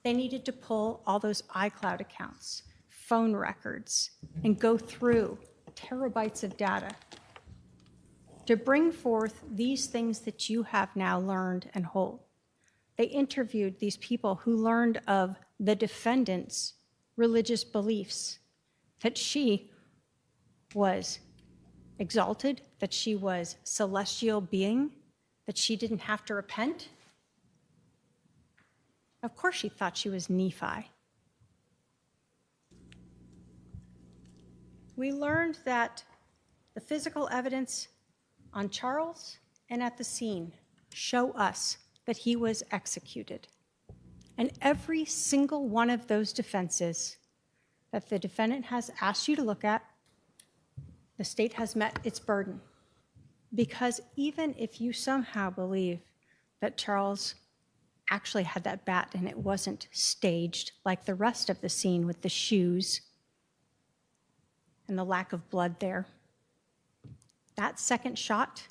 Speaker 5: they needed to pull all those iCloud accounts, phone records, and go through terabytes of data to bring forth these things that you have now learned and hold. They interviewed these people who learned of the defendant's religious beliefs, that she was exalted, that she was celestial being, that she didn't have to repent. Of course she thought she was Nephi. We learned that the physical evidence on Charles and at the scene show us that he was executed. And every single one of those defenses that the defendant has asked you to look at, the state has met its burden. Because even if you somehow believe that Charles actually had that bat and it wasn't staged like the rest of the scene with the shoes and the lack of blood there, that second shot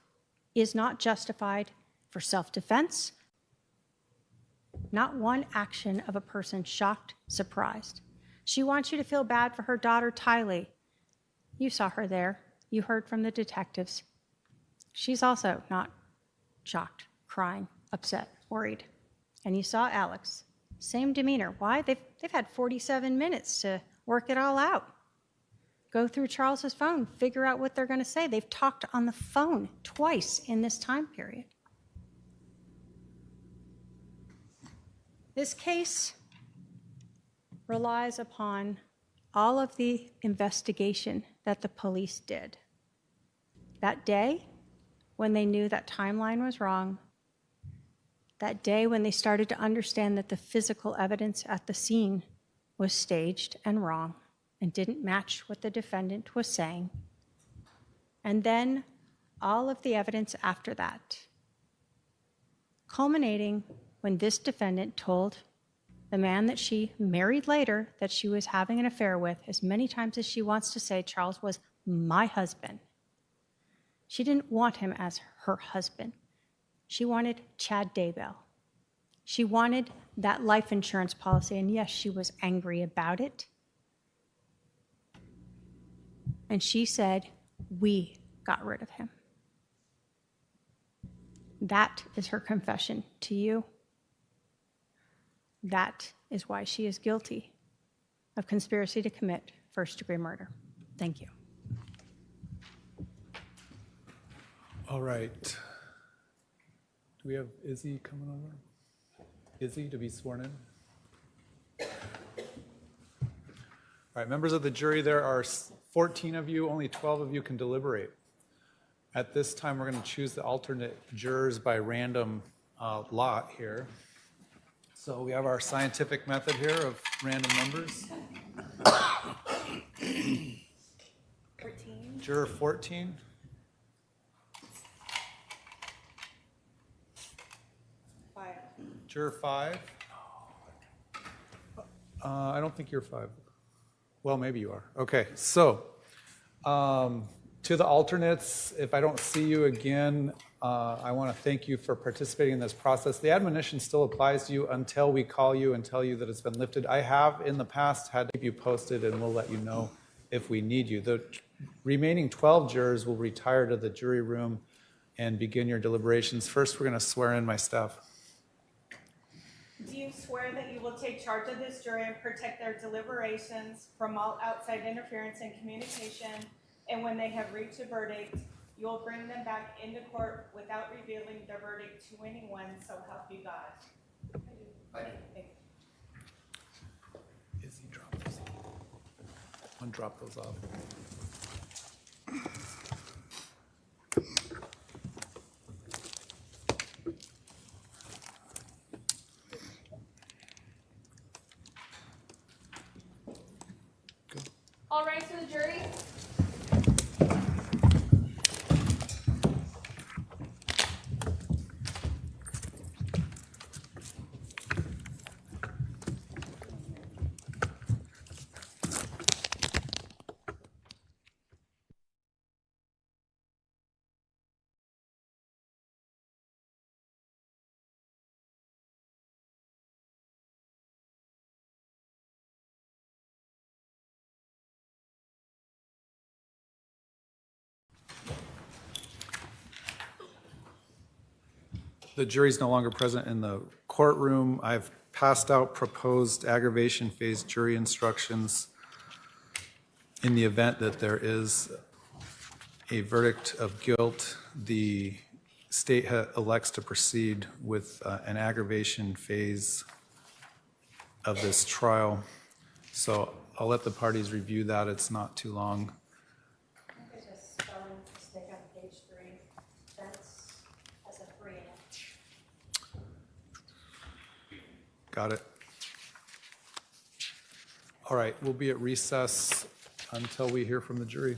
Speaker 5: is not justified for self-defense, not one action of a person shocked, surprised. She wants you to feel bad for her daughter, Tylee. You saw her there. You heard from the detectives. She's also not shocked, crying, upset, worried. And you saw Alex, same demeanor. Why? They've had 47 minutes to work it all out. Go through Charles's phone, figure out what they're going to say. They've talked on the phone twice in this time period. This case relies upon all of the investigation that the police did. That day, when they knew that timeline was wrong, that day when they started to understand that the physical evidence at the scene was staged and wrong and didn't match what the defendant was saying, and then all of the evidence after that, culminating when this defendant told the man that she married later that she was having an affair with, as many times as she wants to say Charles was my husband. She didn't want him as her husband. She wanted Chad Daybell. She wanted that life insurance policy, and yes, she was angry about it. And she said, we got rid of him. That is her confession to you. That is why she is guilty of conspiracy to commit first-degree murder. Thank you.
Speaker 11: All right. Do we have Izzy coming over? Izzy to be sworn in? All right, members of the jury, there are 14 of you, only 12 of you can deliberate. At this time, we're going to choose the alternate jurors by random lot here. So we have our scientific method here of random numbers.
Speaker 12: 14.
Speaker 11: Juror 14. Juror 5. I don't think you're 5. Well, maybe you are. Okay, so to the alternates, if I don't see you again, I want to thank you for participating in this process. The admonition still applies to you until we call you and tell you that it's been lifted. I have in the past had to keep you posted, and we'll let you know if we need you. The remaining 12 jurors will retire to the jury room and begin your deliberations. First, we're going to swear in my staff.
Speaker 13: Do you swear that you will take charge of this jury and protect their deliberations from all outside interference and communication, and when they have reached a verdict, you will bring them back into court without revealing the verdict to anyone, so help you God? I do.
Speaker 11: Izzy, drop those. Undrop those off.
Speaker 14: All rise for the jury.
Speaker 11: The jury's no longer present in the courtroom. I've passed out proposed aggravation phase jury instructions. In the event that there is a verdict of guilt, the state elects to proceed with an aggravation phase of this trial. So I'll let the parties review that. It's not too long.
Speaker 1: There's a spelling mistake on page 3. That's as a 3 in it.
Speaker 11: Got it. All right, we'll be at recess until we hear from the jury.